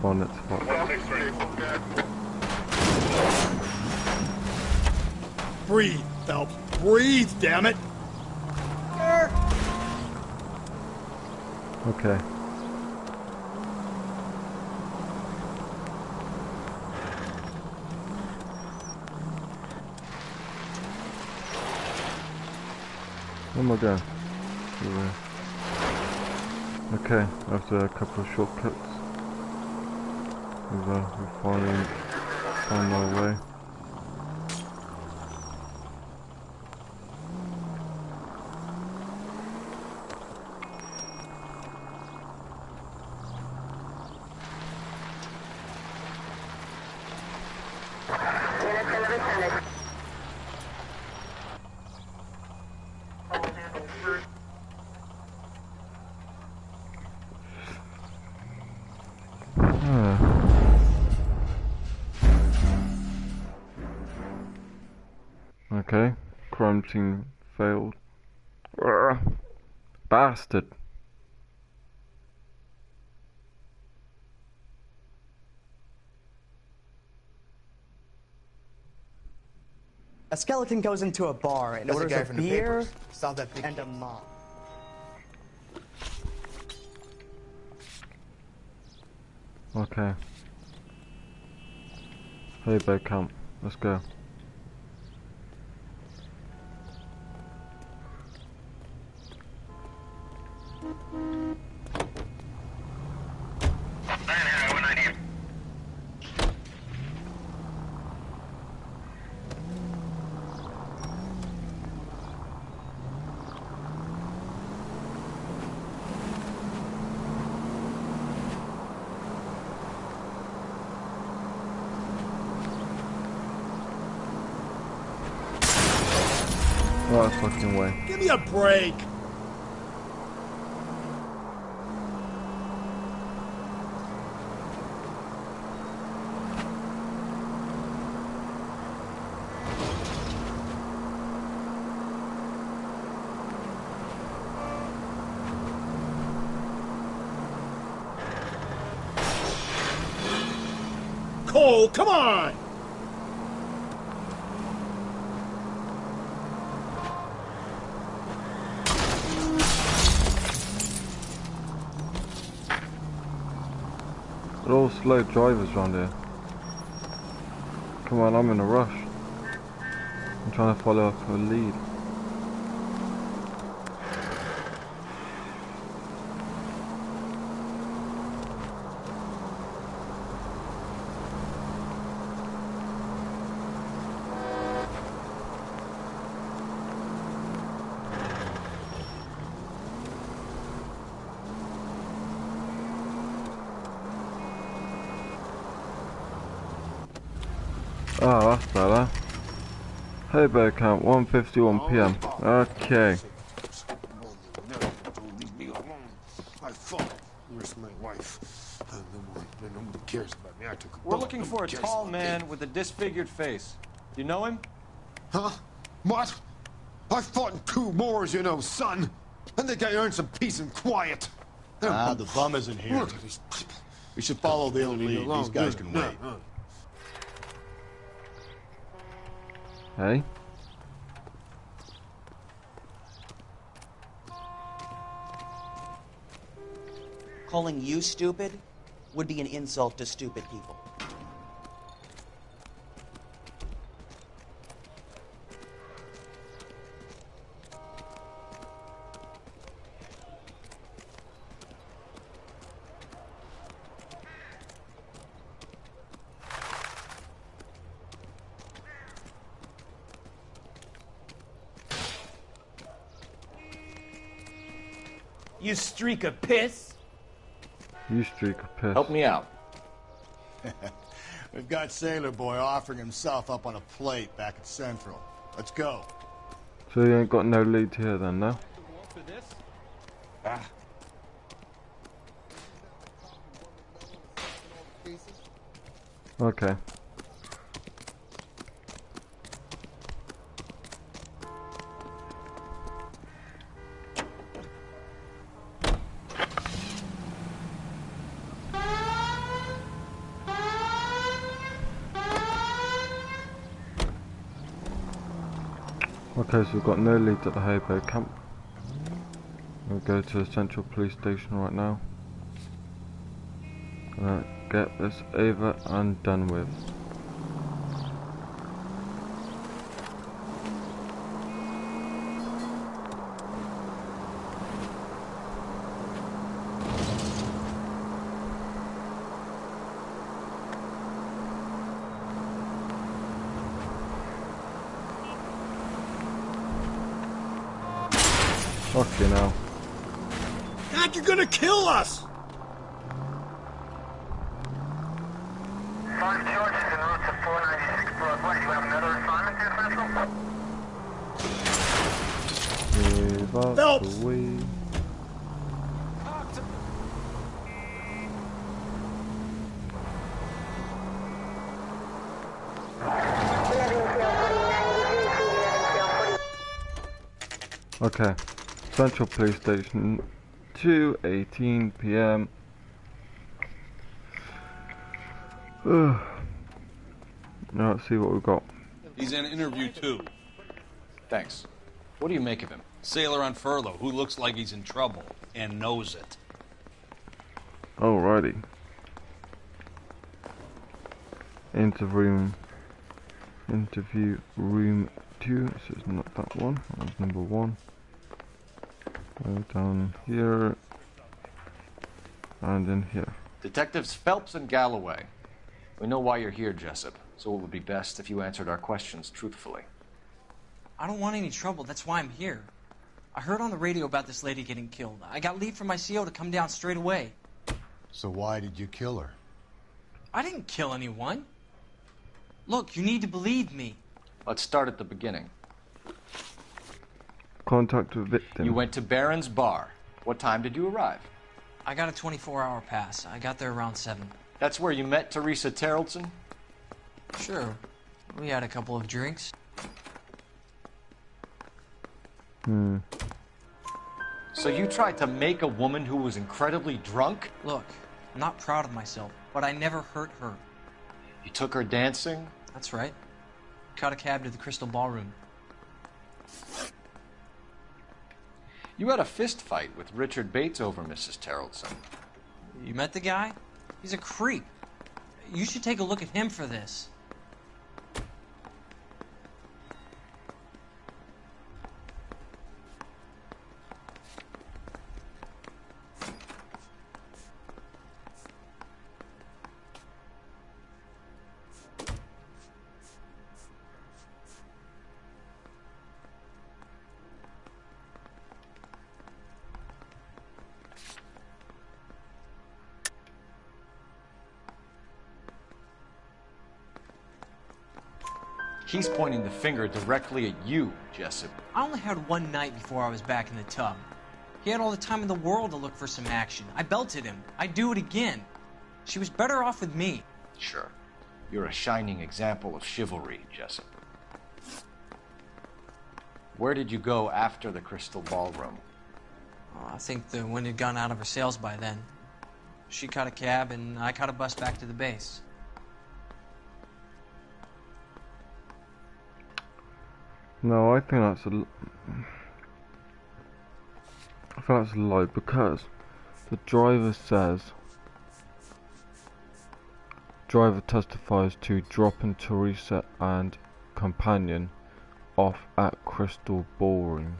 Bonnet spot. Breathe, Phelps. Breathe, damn it. Okay. Where am I going? Okay, after a couple of shortcuts, we finally found our way. Okay, crime scene failed. Bastard. A skeleton goes into a bar and orders a beer and a mop. Okay. Hey, Bear Camp. Let's go. Right fucking way. Give me a break. Cole, come on! They're all slow drivers around here. Come on, I'm in a rush. I'm trying to follow up a lead. Oh, that's better. Hey, bear count, 1:51 PM. Okay. We're looking for a tall man with a disfigured face. You know him? Huh? What? I fought in 2 wars, you know, son. I think I earned some peace and quiet. Ah, the bum isn't here. We should follow the lead. These guys can wait. Hey? Calling you stupid would be an insult to stupid people. You streak of piss? You streak of piss. Help me out. We've got Sailor Boy offering himself up on a plate back at Central. Let's go. So you ain't got no lead here then, no? Ah. Okay. Okay, so we've got no leads at the Haybo camp. We'll go to the Central Police Station right now. Get this over and done with. Fuck you now. God, you're gonna kill us! 5 charges en route to 496 Broadway. Do you have another assignment there, Central? Give up Phelps! the way. Okay, Central Police Station, 2:18 PM. Now let's see what we've got. He's in interview 2. Thanks. What do you make of him? Sailor on furlough who looks like he's in trouble and knows it. Alrighty. Interview room 2. So it's not that one. That's number 1. Down here and in here. Detectives Phelps and Galloway. We know why you're here, Jessup, so it would be best if you answered our questions truthfully. I don't want any trouble. That's why I'm here. I heard on the radio about this lady getting killed. I got leave from my CO to come down straight away. So why did you kill her? I didn't kill anyone. Look, you need to believe me. Let's start at the beginning. contact with victim. You went to Barron's bar. What time did you arrive? I got a 24-hour pass. I got there around 7. That's where you met Teresa Terrelson? Sure. We had a couple of drinks. So you tried to make a woman who was incredibly drunk? Look, I'm not proud of myself, but I never hurt her. You took her dancing? That's right. Caught a cab to the Crystal Ballroom. You had a fist fight with Richard Bates over Mrs. Terrelson. You met the guy? He's a creep. You should take a look at him for this. He's pointing the finger directly at you, Jessup. I only had one night before I was back in the tub. He had all the time in the world to look for some action. I belted him. I'd do it again. She was better off with me. Sure. You're a shining example of chivalry, Jessup. Where did you go after the Crystal Ballroom? I think the wind had gone out of her sails by then. She caught a cab, and I caught a bus back to the base. No, I think that's a lie, because the driver testifies to dropping Teresa and companion off at Crystal Ballroom.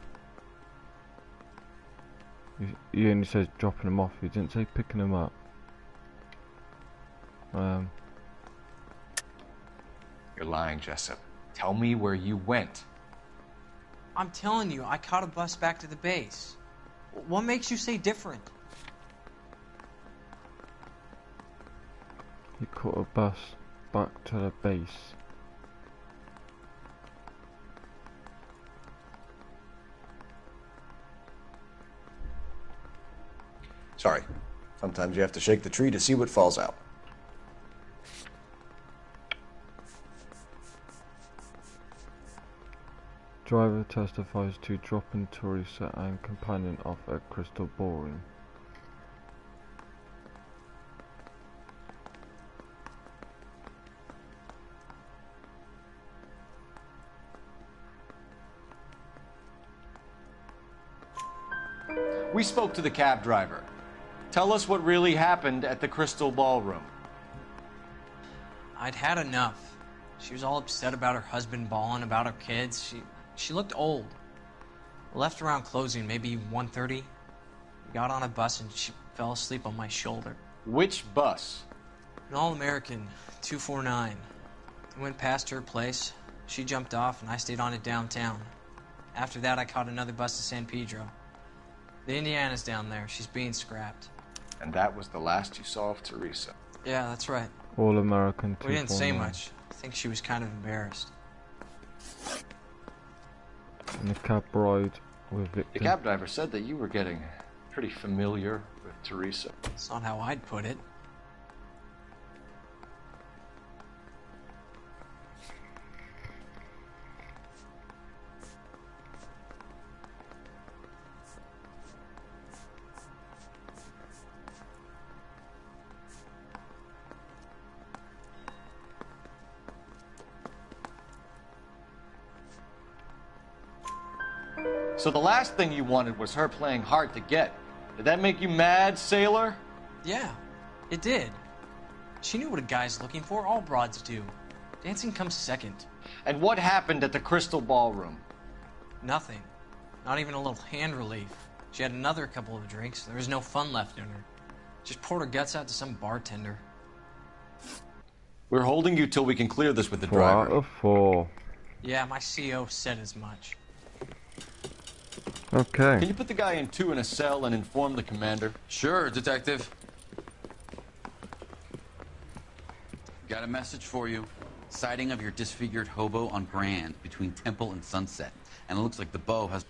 He only says dropping them off, he didn't say picking them up. You're lying, Jessup. Tell me where you went. I'm telling you, I caught a bus back to the base. What makes you say different? He caught a bus back to the base. Sorry. Sometimes you have to shake the tree to see what falls out. Driver testifies to dropping Teresa and companion off at Crystal Ballroom. We spoke to the cab driver. Tell us what really happened at the Crystal Ballroom. I'd had enough. She was all upset about her husband bawling about her kids. She looked old. Left around closing, maybe 1:30. Got on a bus and she fell asleep on my shoulder. Which bus? An All-American, 249. I went past her place. She jumped off and I stayed on it downtown. After that, I caught another bus to San Pedro. The Indiana's down there. She's being scrapped. And that was the last you saw of Teresa? Yeah, that's right. All-American 249. We didn't say much. I think she was kind of embarrassed. And the cab ride with victim. The cab driver said that you were getting pretty familiar with Teresa. That's not how I'd put it. So the last thing you wanted was her playing hard to get. Did that make you mad, sailor? Yeah, it did. She knew what a guy's looking for. All broads do. Dancing comes second. And what happened at the Crystal Ballroom? Nothing. Not even a little hand relief. She had another couple of drinks. There was no fun left in her. Just poured her guts out to some bartender. We're holding you till we can clear this with the 4 driver. out of 4. Yeah, my CO said as much. Okay. Can you put the guy in 2 in a cell and inform the commander? Sure, Detective. Got a message for you. Sighting of your disfigured hobo on Grand between Temple and Sunset. And it looks like the bow has...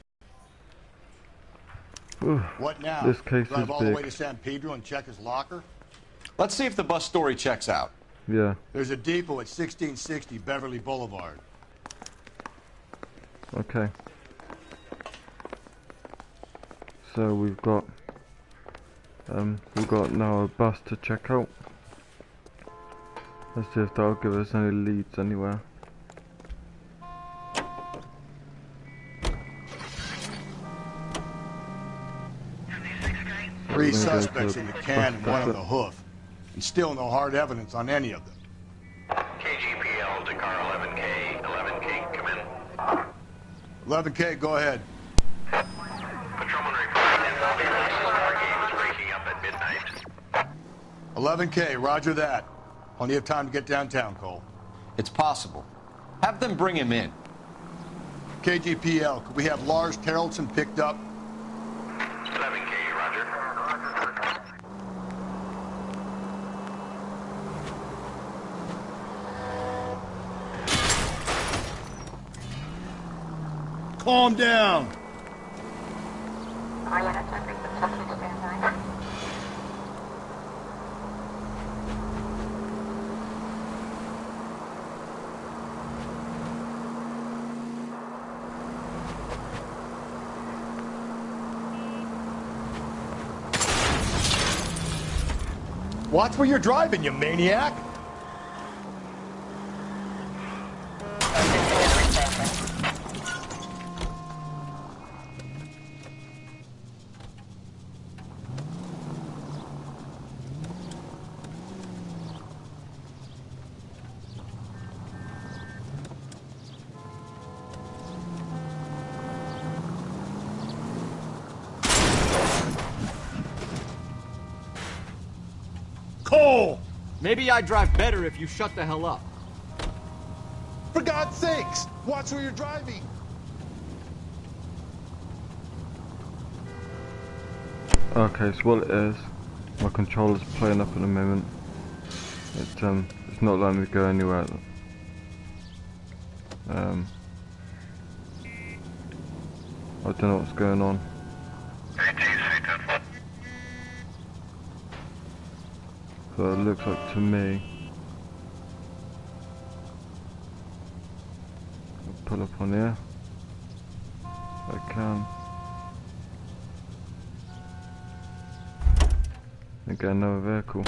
What now? This case Drive is all the way to big. San Pedro and check his locker? Let's see if the bus story checks out. Yeah. There's a depot at 1660 Beverly Boulevard. Okay. So we've got now a bus to check out. Let's see if that'll give us any leads anywhere. Three suspects in the can and one on the hoof. And still no hard evidence on any of them. KGPL to car 11K. 11K, come in. 11K, go ahead. Patrolman reporting involving car games breaking up at midnight. 11K, roger that. Plenty of time to get downtown, Cole. It's possible. Have them bring him in. KGPL, could we have Lars Terrellson picked up? 11K, roger. Calm down. Watch where you're driving, you maniac! Cole! Maybe I'd drive better if you shut the hell up. For God's sakes, watch where you're driving. Okay, so what it is, my controller's playing up at the moment. It's not letting me go anywhere. I don't know what's going on. So it looks like to me, I'll pull up on here if I can and get another vehicle.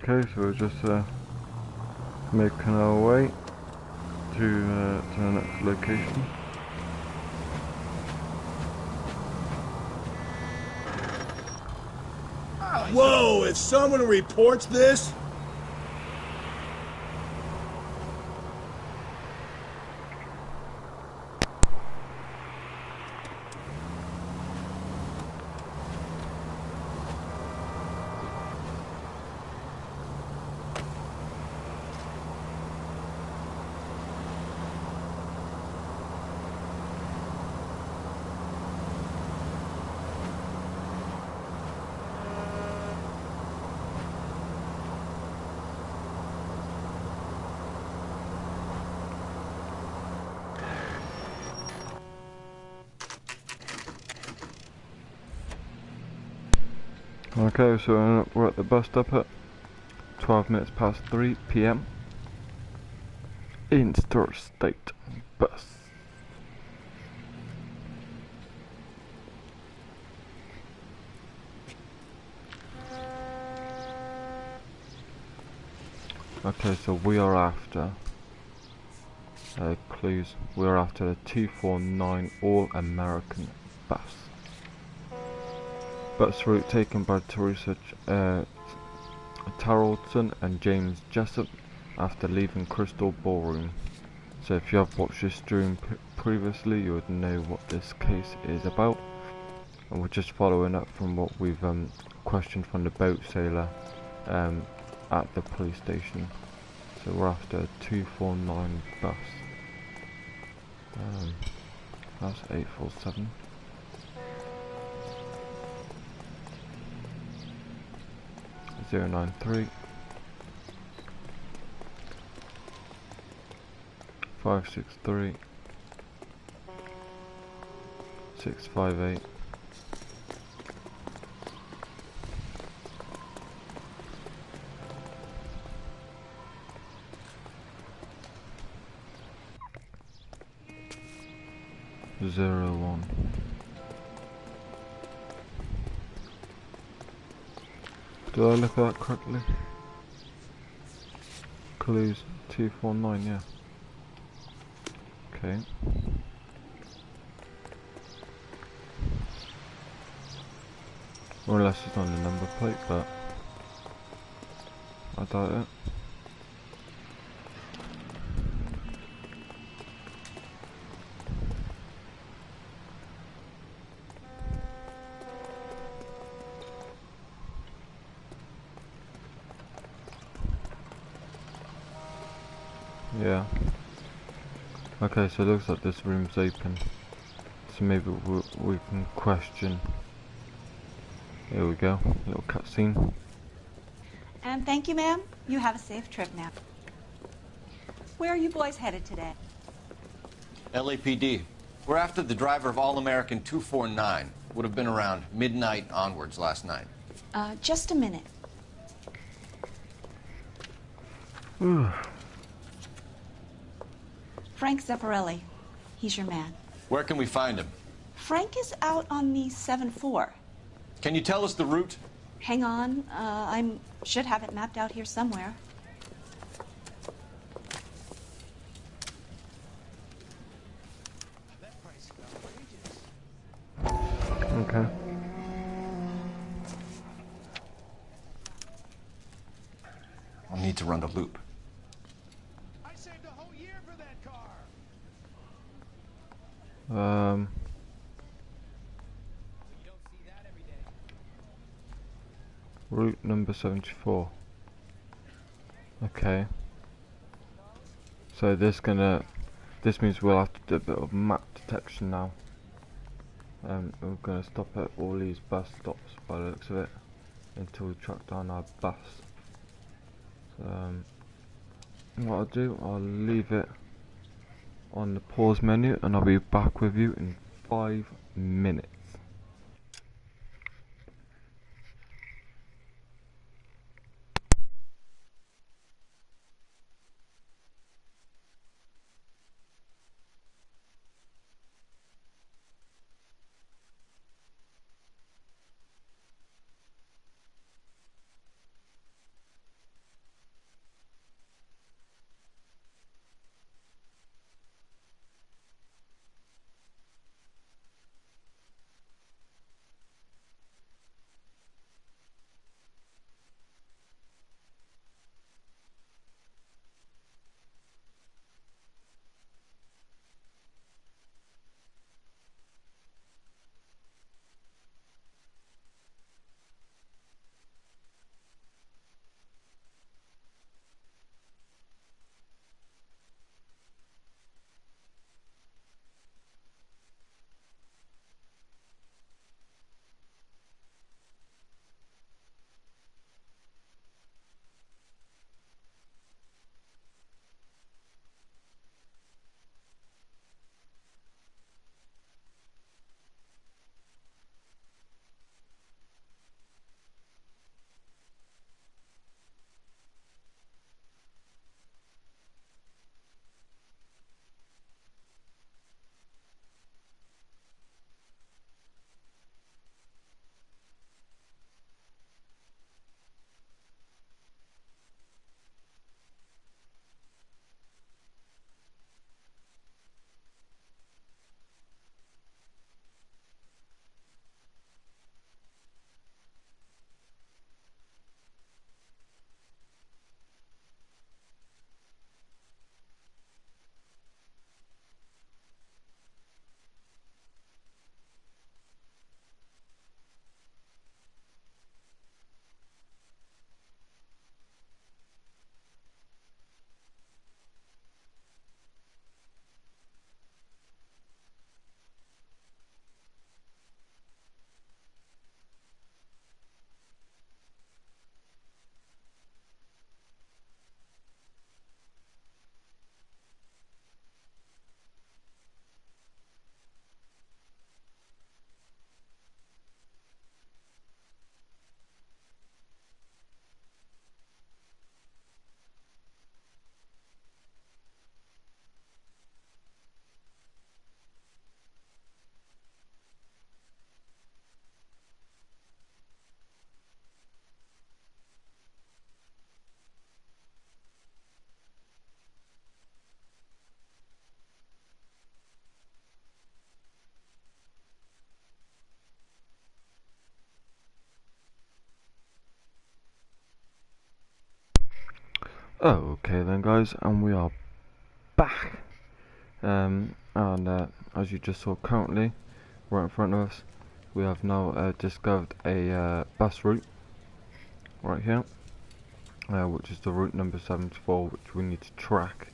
Okay, so we're just making our way to the next location. Whoa, if someone reports this... Okay, so we're at the bus stop at 12 minutes past 3 p.m. Interstate bus. Okay, so we are after clues. We are after the 249 All-American bus. Bus route taken by Teresa Tarleton and James Jessup after leaving Crystal Ballroom. So if you have watched this stream previously, you would know what this case is about. And we're just following up from what we've questioned from the boat sailor at the police station. So we're after a 249 bus. That's 847. Zero 93 563 658 01. Did I look at that correctly? Clues 249, yeah. Okay. Or unless it's on the number plate, but I doubt it. Yeah. Okay, so it looks like this room's open. So maybe we can question. Here we go, little cutscene. And thank you, ma'am. You have a safe trip now. Where are you boys headed today? LAPD. We're after the driver of All-American 249. Would have been around midnight onwards last night. Just a minute. Frank Zeffirelli. He's your man. Where can we find him? Frank is out on the 7-4. Can you tell us the route? Hang on. I should have it mapped out here somewhere. Okay. I'll need to run the loop. I saved a whole year for that car. Route number 74. Okay. So this means we'll have to do a bit of map detection now. We're gonna stop at all these bus stops by the looks of it until we track down our bus. So, what I'll do, I'll leave it on the pause menu and I'll be back with you in 5 minutes. Okay then guys, and we are back. And as you just saw currently, right in front of us, we have now discovered a bus route right here, which is the route number 74, which we need to track.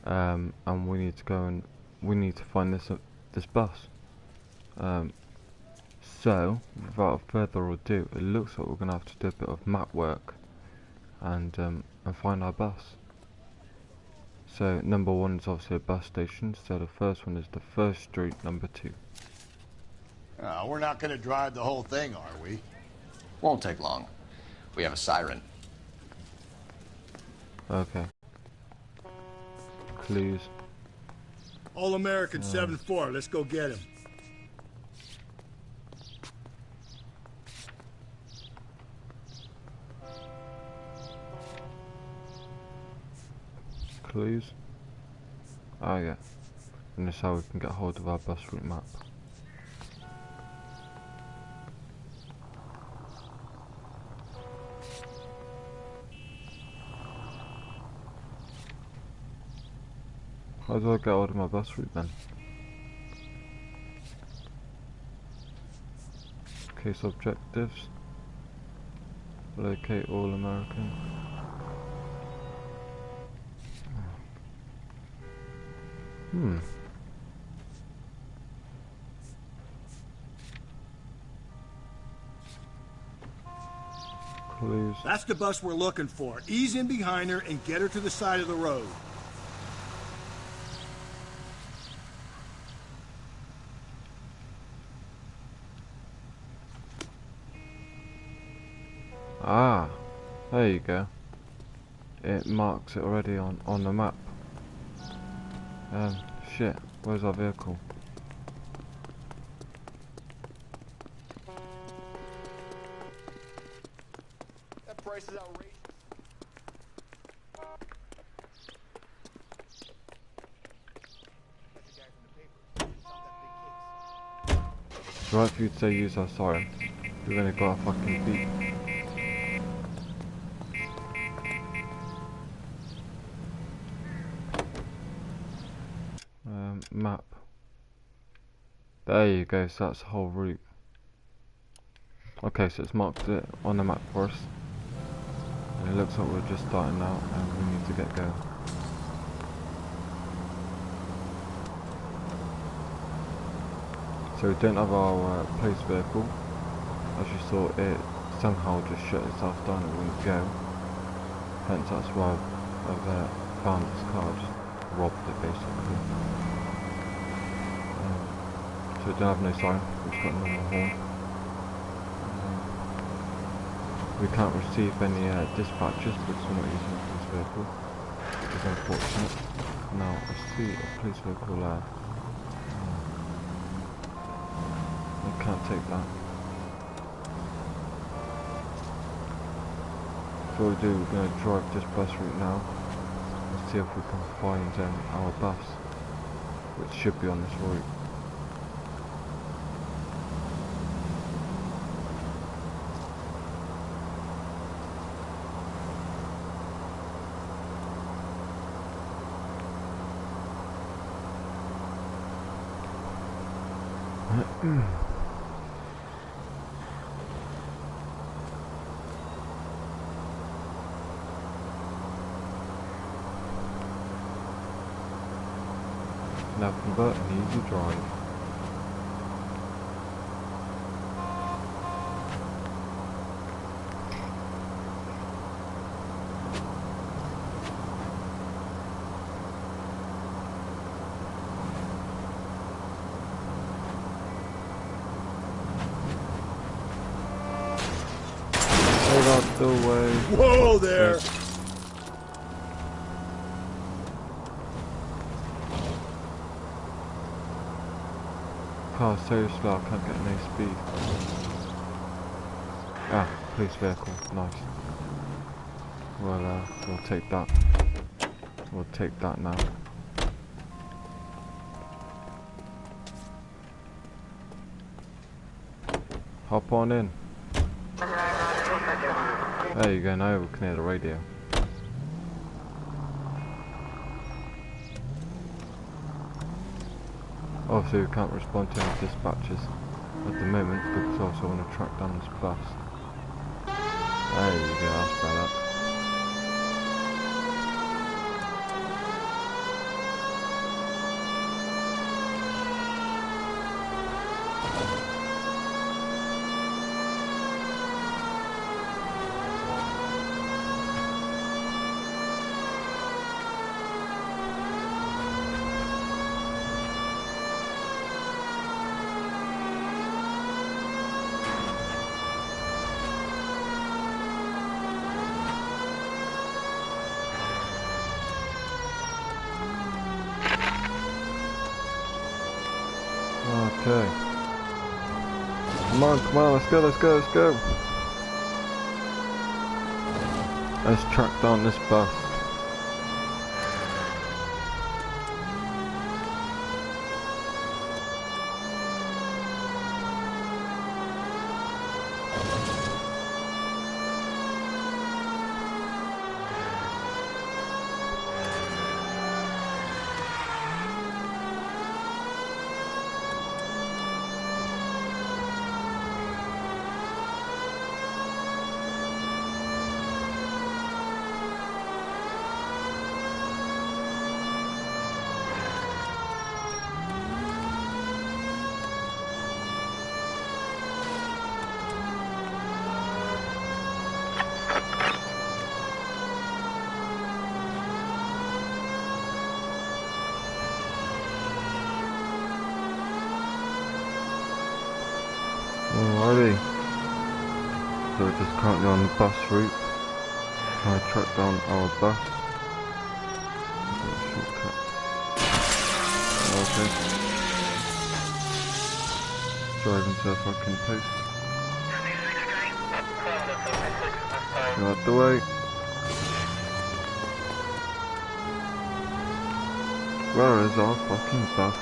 And we need to go and we need to find this bus. So without further ado, it looks like we're gonna have to do a bit of map work and find our bus. So number 1 is obviously a bus station, so the first one is the first street, number 2. We're not going to drive the whole thing, are we? Won't take long. We have a siren. Okay. Clues. All American 7-4, let's go get him. Clues. Oh yeah. And that's how we can get hold of our bus route map. How do I get hold of my bus route then? Case objectives. Locate all American. Clues. That's the bus we're looking for. Ease in behind her and get her to the side of the road. Ah, there you go. It marks it already on the map. Shit, where's our vehicle? That price is outrageous. It's right for you to say use our siren. We've only got a fucking beat. Map. There you go, so that's the whole route. Okay, so it's marked it on the map for us. And it looks like we're just starting out and we need to get going. So we don't have our police vehicle. As you saw, it somehow just shut itself down and wouldn't go. Hence that's why I've found this car, just robbed it basically. So we don't have no siren, we've got a normal horn. We can't receive any dispatches because we're not using a police vehicle, which is unfortunate. Now I see a police vehicle there. I can't take that. So what we'll do, we're going to drive this bus route now and see if we can find our bus, which should be on this route. Nothing but an easy drive. Get out the way. Whoa there! Car so slow, I can't get no speed. Ah, police vehicle, nice. Well, we'll take that. We'll take that now. Hop on in. There you go, now we can hear the radio. Obviously we can't respond to any dispatches at the moment because I also want to track down this bus. There you go, that's better. Okay. Come on, let's go. Let's track down this bus. Alrighty, so we're just currently on the bus route, trying to track down our bus. Shortcut. Okay. Driving to a fucking post. Go out the way. Where is our fucking bus?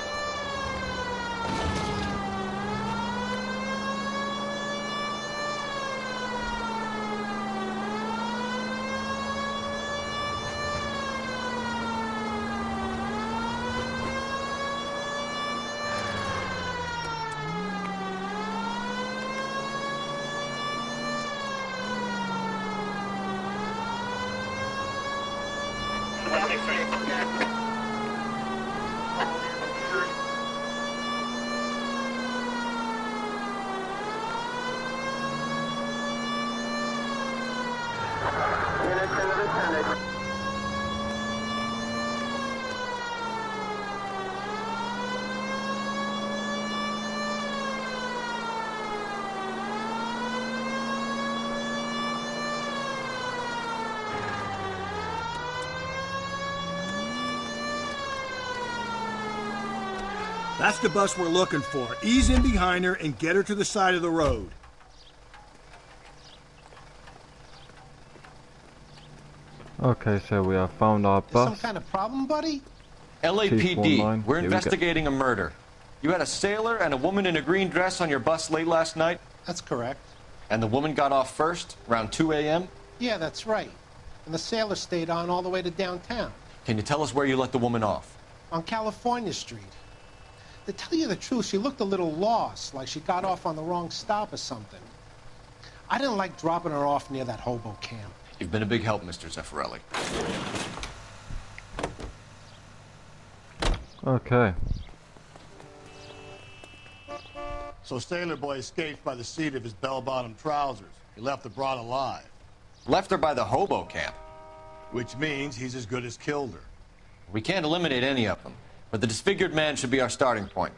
That's the bus we're looking for. Ease in behind her and get her to the side of the road. Okay, so we have found our bus. Some kind of problem, buddy? LAPD, we're investigating a murder. You had a sailor and a woman in a green dress on your bus late last night? That's correct. And the woman got off first, around 2 a.m.? Yeah, that's right. And the sailor stayed on all the way to downtown. Can you tell us where you let the woman off? On California Street. To tell you the truth, she looked a little lost, like she got off on the wrong stop or something. I didn't like dropping her off near that hobo camp. You've been a big help, Mr. Zeffirelli. Okay. So Sailor Boy escaped by the seat of his bell-bottom trousers. He left the broad alive. Left her by the hobo camp. Which means he's as good as killed her. We can't eliminate any of them, but the disfigured man should be our starting point.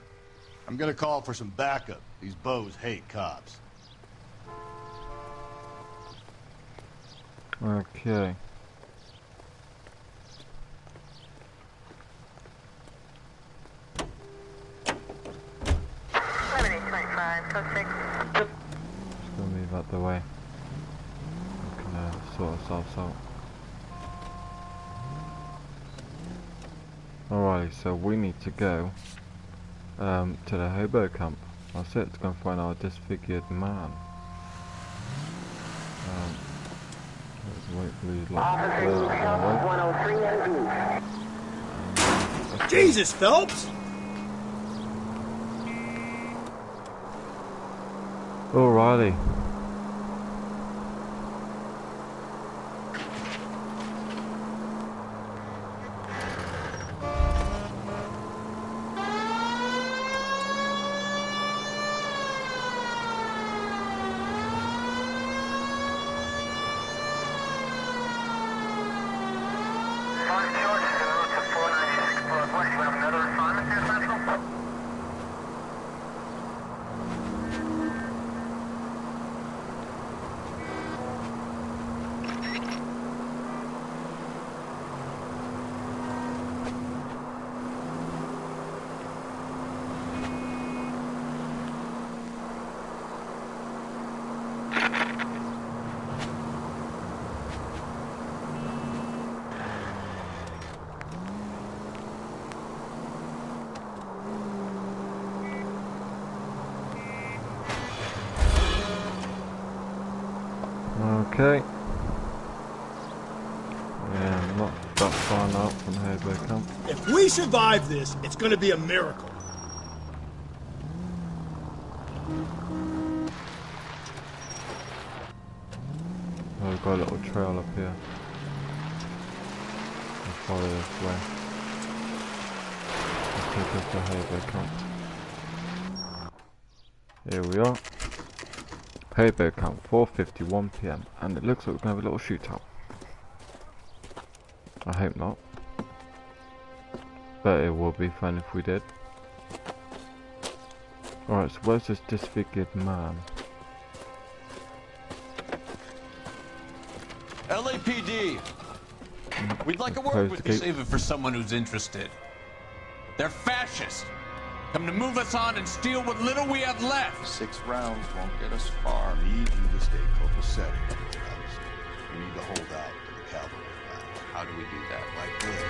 I'm gonna call for some backup. These bows hate cops. Okay. Just gonna move out the way. We can sort ourselves out. Alrighty, so we need to go to the hobo camp. That's it, to go and find our disfigured man. Let's wait for these lights. Jesus, Phelps! Alrighty. Okay. Yeah, not that far now from Hayberg Camp. If we survive this, it's gonna be a miracle. Oh, we've got a little trail up here. We'll follow this way. Let's take us to Hayberg Camp. Here we are. Hayberg Camp, 4:51 PM, and it looks like we're gonna have a little shootout. I hope not, but it will be fun if we did. Alright, so where's this disfigured man? LAPD! We'd like a word with you. Save it for someone who's interested. They're fascists! Come to move us on and steal what little we have left! 6 rounds won't get us far. I need you to stay copacetic. You need to hold out to the cavalry line. How do we do that? Like this.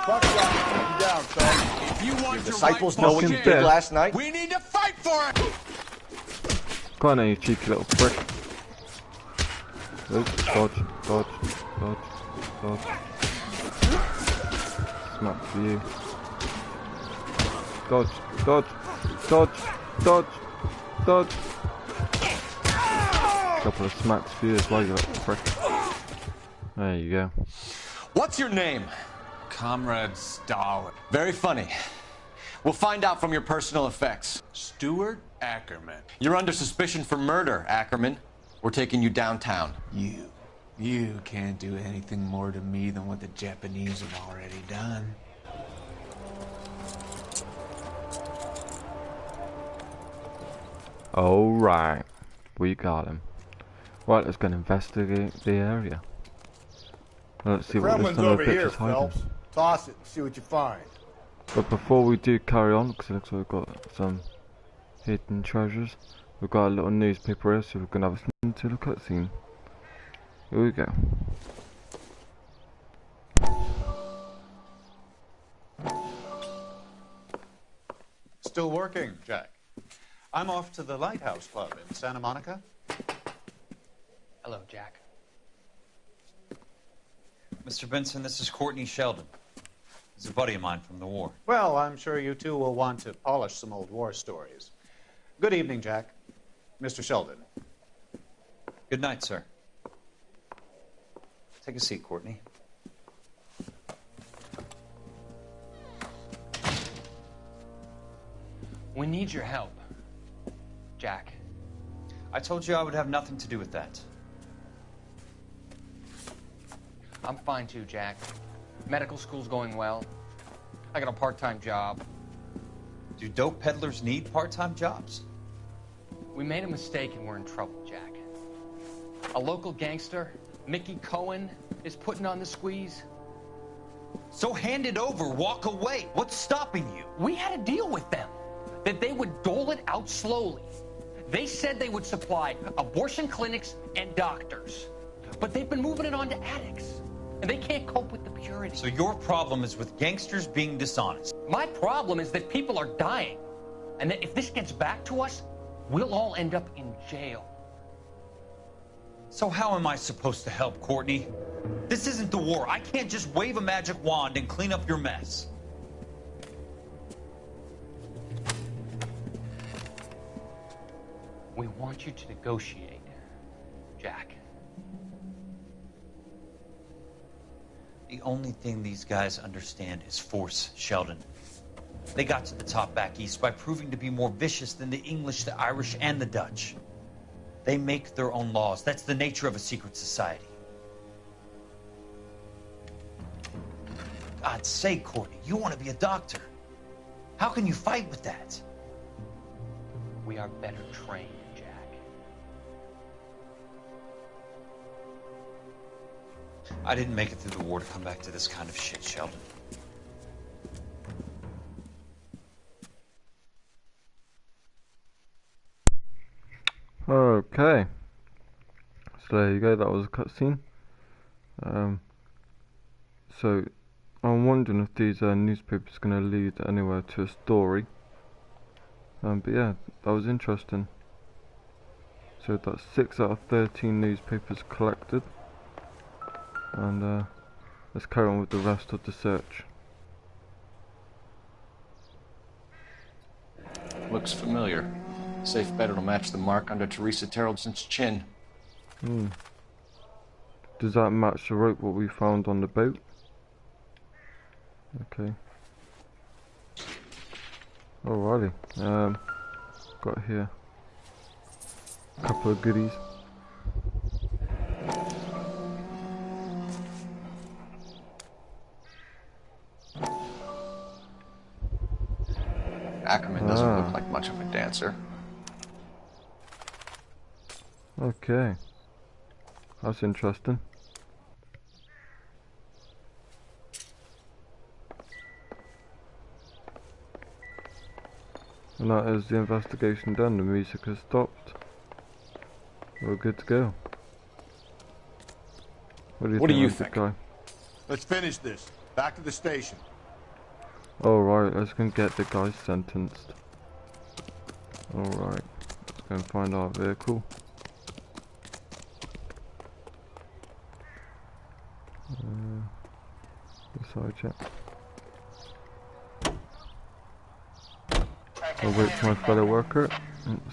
Buckshot, down, son. If you want Your disciples know what you Fucking did dead. last night? we need to fight for it! Go on then, you cheeky little prick. Oops, dodge, dodge, dodge, dodge. Smack for you. Dodge, dodge, dodge, dodge, dodge. Couple of smacks for you as well, you little prick. There you go. What's your name? Comrade Stalin. Very funny. We'll find out from your personal effects. Stuart Ackerman. You're under suspicion for murder, Ackerman. We're taking you downtown. You can't do anything more to me than what the Japanese have already done. Alright, we got him. Right, let's go and investigate the area. Let's see what this Kremlin's son of a over bitch here, is hiding. Phelps. Toss it and see what you find. But before we do carry on, because it looks like we've got some hidden treasures, we've got a little newspaper here, so we're going to have a listen to the cutscene. Here we go. Still working, Jack. I'm off to the Lighthouse Club in Santa Monica. Hello, Jack. Mr. Benson, this is Courtney Sheldon. He's a buddy of mine from the war. Well, I'm sure you two will want to polish some old war stories. Good evening, Jack. Mr. Sheldon. Good night, sir. Take a seat, Courtney. We need your help, Jack. I told you I would have nothing to do with that. I'm fine too, Jack. Medical school's going well. I got a part-time job. Do dope peddlers need part-time jobs? We made a mistake and we're in trouble, Jack. A local gangster, Mickey Cohen, is putting on the squeeze. So hand it over, walk away. What's stopping you? We had a deal with them that they would dole it out slowly. They said they would supply abortion clinics and doctors, but they've been moving it on to addicts, and they can't cope with the purity. So your problem is with gangsters being dishonest. My problem is that people are dying, and that if this gets back to us, we'll all end up in jail. So how am I supposed to help, Courtney? This isn't the war. I can't just wave a magic wand and clean up your mess. We want you to negotiate, Jack. The only thing these guys understand is force, Sheldon. They got to the top back east by proving to be more vicious than the English, the Irish, and the Dutch. They make their own laws. That's the nature of a secret society. God's sake, Courtney, you want to be a doctor. How can you fight with that? We are better trained, Jack. I didn't make it through the war to come back to this kind of shit, Sheldon. Okay. So there you go, that was a cutscene. So I'm wondering if these newspapers are going to lead anywhere to a story. But yeah, that was interesting. So that's 6 out of 13 newspapers collected. And let's carry on with the rest of the search. Looks familiar. Safe bet it'll match the mark under Teresa Terreldson's chin. Does that match the rope what we found on the boat? Okay. Alrighty. Got here a couple of goodies. Ackerman doesn't look like much of a dancer. Okay. That's interesting. And that is the investigation done. The music has stopped. We're good to go. What do you think? Guy? Let's finish this. Back to the station. Alright, let's go and get the guy sentenced. Alright, let's go and find our vehicle. Side check. I'll wait for my fellow worker.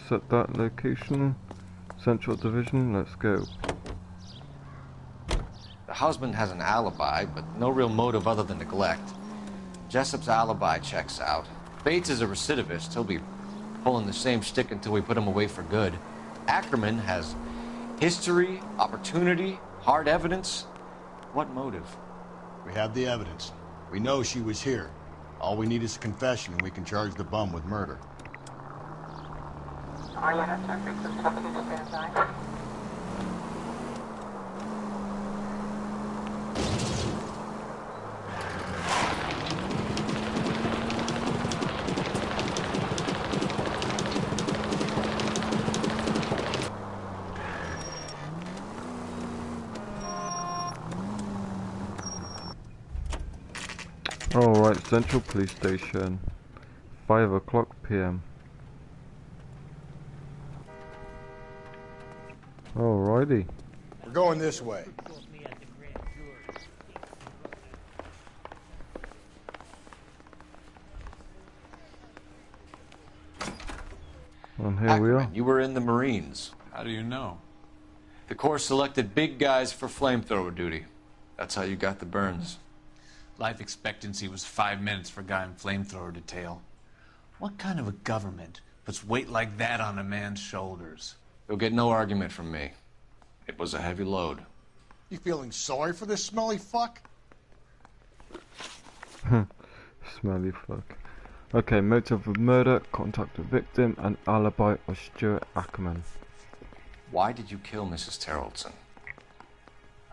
Set that location. Central Division, let's go. The husband has an alibi, but no real motive other than neglect. Jessup's alibi checks out. Bates is a recidivist. He'll be pulling the same stick until we put him away for good. Ackerman has history, opportunity, hard evidence. What motive? We have the evidence. We know she was here. All we need is a confession and we can charge the bum with murder. Alright, Central Police Station. 5 o'clock PM. Alrighty. We're going this way. And here we are. You were in the Marines. How do you know? The Corps selected big guys for flamethrower duty. That's how you got the burns. Life expectancy was 5 minutes for a guy in flamethrower detail. What kind of a government puts weight like that on a man's shoulders? You'll get no argument from me. It was a heavy load. You feeling sorry for this smelly fuck? Smelly fuck. Okay, motive of murder, contact the victim, and alibi of Stuart Ackerman. Why did you kill Mrs. Terreldson?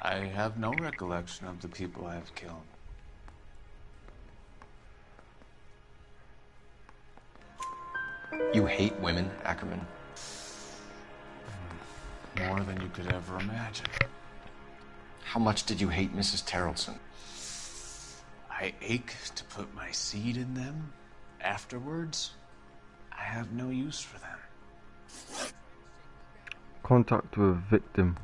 I have no recollection of the people I have killed. You hate women, Ackerman? More than you could ever imagine. How much did you hate Mrs. Terreldson? I ache to put my seed in them. Afterwards, I have no use for them. Contact with victim.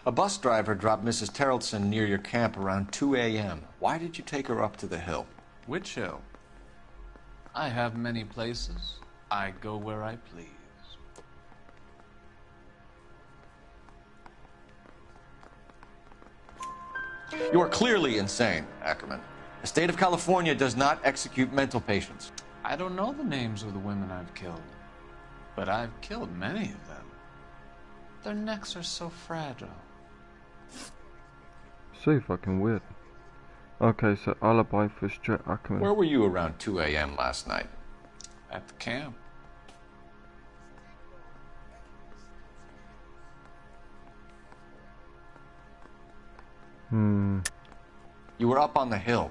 A bus driver dropped Mrs. Terreldson near your camp around 2 a.m. Why did you take her up to the hill? Which hill? I have many places. I go where I please. You are clearly insane, Ackerman. The state of California does not execute mental patients. I don't know the names of the women I've killed, but I've killed many of them. Their necks are so fragile. So fucking weird. Okay, so alibi for Stuart Ackerman. Where were you around 2 a.m. last night? At the camp. You were up on the hill.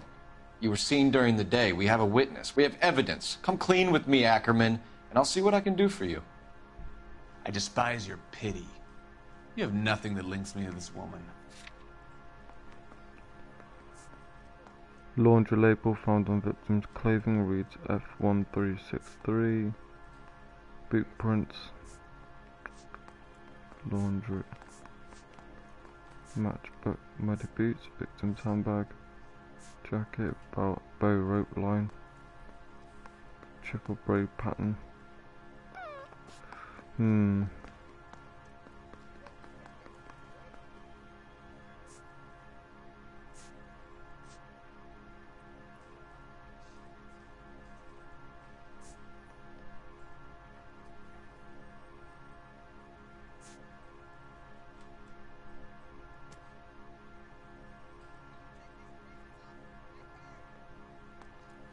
You were seen during the day. We have a witness. We have evidence. Come clean with me, Ackerman, and I'll see what I can do for you. I despise your pity. You have nothing that links me to this woman. Laundry label found on victim's clothing reads F1363. Boot prints. Laundry. Matchbook. Muddy boots. Victim's handbag. Jacket. Bow rope line. Triple braid pattern.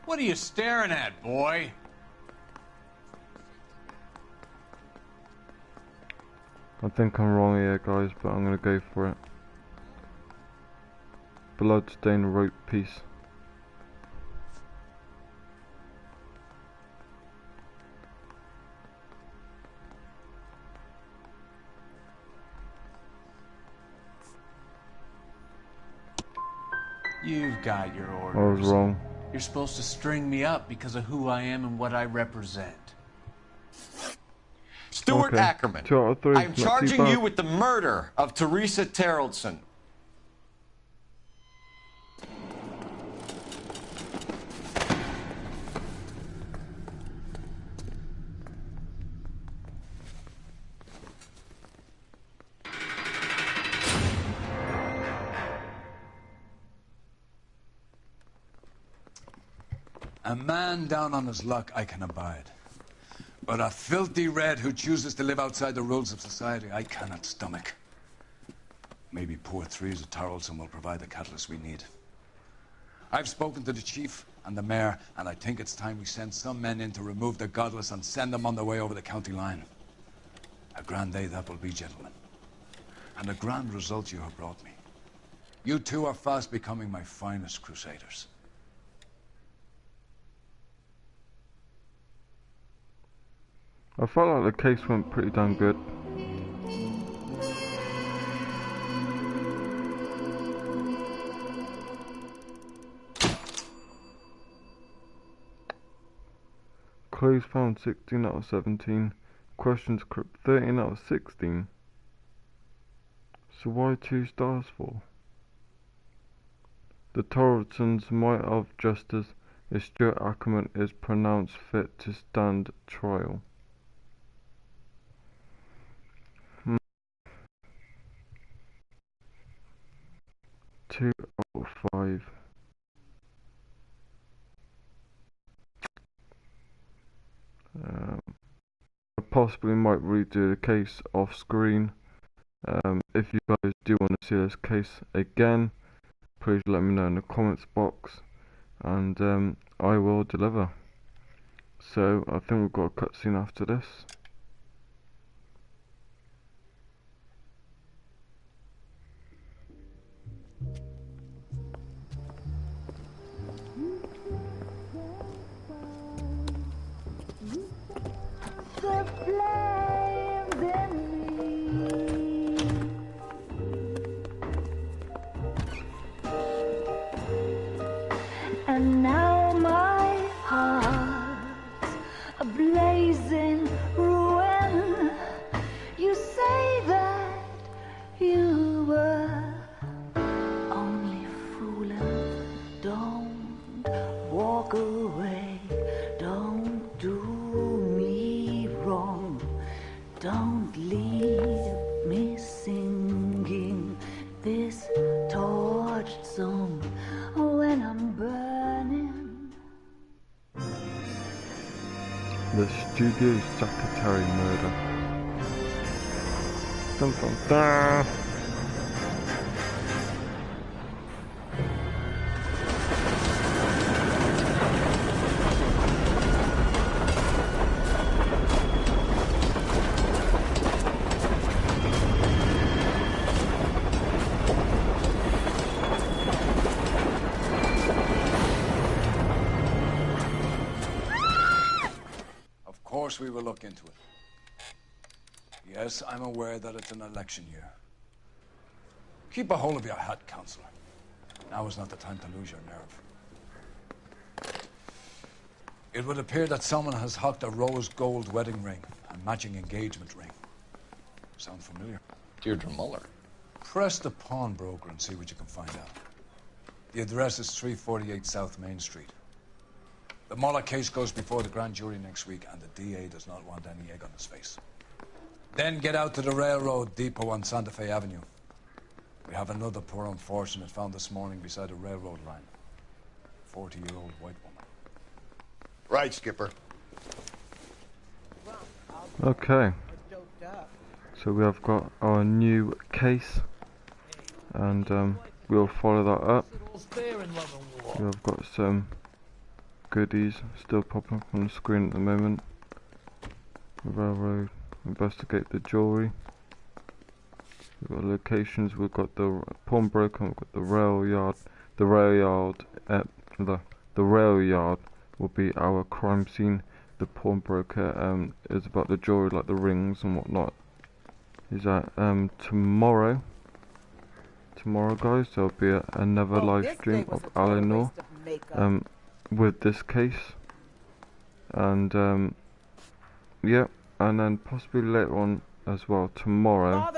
What are you staring at, boy? I think I'm wrong here, guys, but I'm gonna go for it. Bloodstained rope piece. You've got your orders. I was wrong. You're supposed to string me up because of who I am and what I represent. Stuart Ackerman, 2 out of 3. I'm charging you with the murder of Teresa Terrellson. A man down on his luck I can abide. But a filthy red who chooses to live outside the rules of society, I cannot stomach. Maybe poor Teresa Terrellson will provide the catalyst we need. I've spoken to the chief and the mayor, and I think it's time we send some men in to remove the godless and send them on their way over the county line. A grand day that will be, gentlemen. And a grand result you have brought me. You two are fast becoming my finest crusaders. I felt like the case went pretty damn good. Clues found 16 out of 17. Questions correct 13 out of 16. So why 2 stars for? The Torrensons might of justice if Stuart Ackerman is pronounced fit to stand trial. 2 out of 5. I possibly might redo the case off screen. If you guys do want to see this case again, please let me know in the comments box, and I will deliver. So I think we've got a cutscene after this. And now my heart's a blazing ruin. You say that you were only fooling. Don't walk away. Don't do me wrong. Don't leave me singing this torch The Studio Secretary murder. Dun, dun, dun. We will look into it. Yes, I'm aware that it's an election year. Keep a hold of your hat, Counselor. Now is not the time to lose your nerve. It would appear that someone has hocked a rose gold wedding ring and matching engagement ring. Sound familiar? Deirdre Muller. Press the pawnbroker and see what you can find out. The address is 348 South Main Street. The Muller case goes before the grand jury next week, and the DA does not want any egg on his face. Then get out to the railroad depot on Santa Fe Avenue. We have another poor unfortunate found this morning beside a railroad line. 40-year-old white woman. Right, Skipper. Okay. So we have got our new case, and we'll follow that up. We have got some goodies still popping up on the screen at the moment. Railroad, investigate the jewelry. We've got locations. We've got the pawnbroker. We've got the rail yard. The rail yard will be our crime scene. The pawnbroker is about the jewelry, like the rings and whatnot. Is that tomorrow? Tomorrow, guys, there'll be another live stream of Eleanor with this case, and yeah, and then possibly later on as well tomorrow.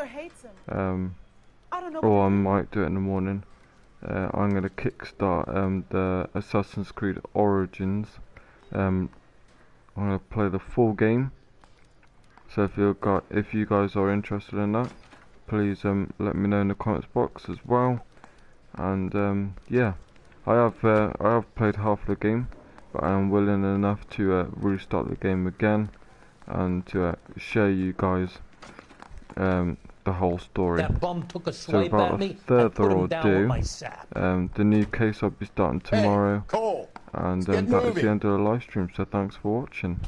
Or I might do it in the morning. I'm gonna kickstart the Assassin's Creed Origins. I'm gonna play the full game. So if you guys are interested in that, please let me know in the comments box as well. And yeah, I have played half the game, but I am willing enough to restart the game again and to show you guys the whole story. That bum took a So swipe without at me, I further put him down with ado, my sap. the new case I'll be starting tomorrow, Cole, and let's get that is moving. the end of the live stream. So thanks for watching.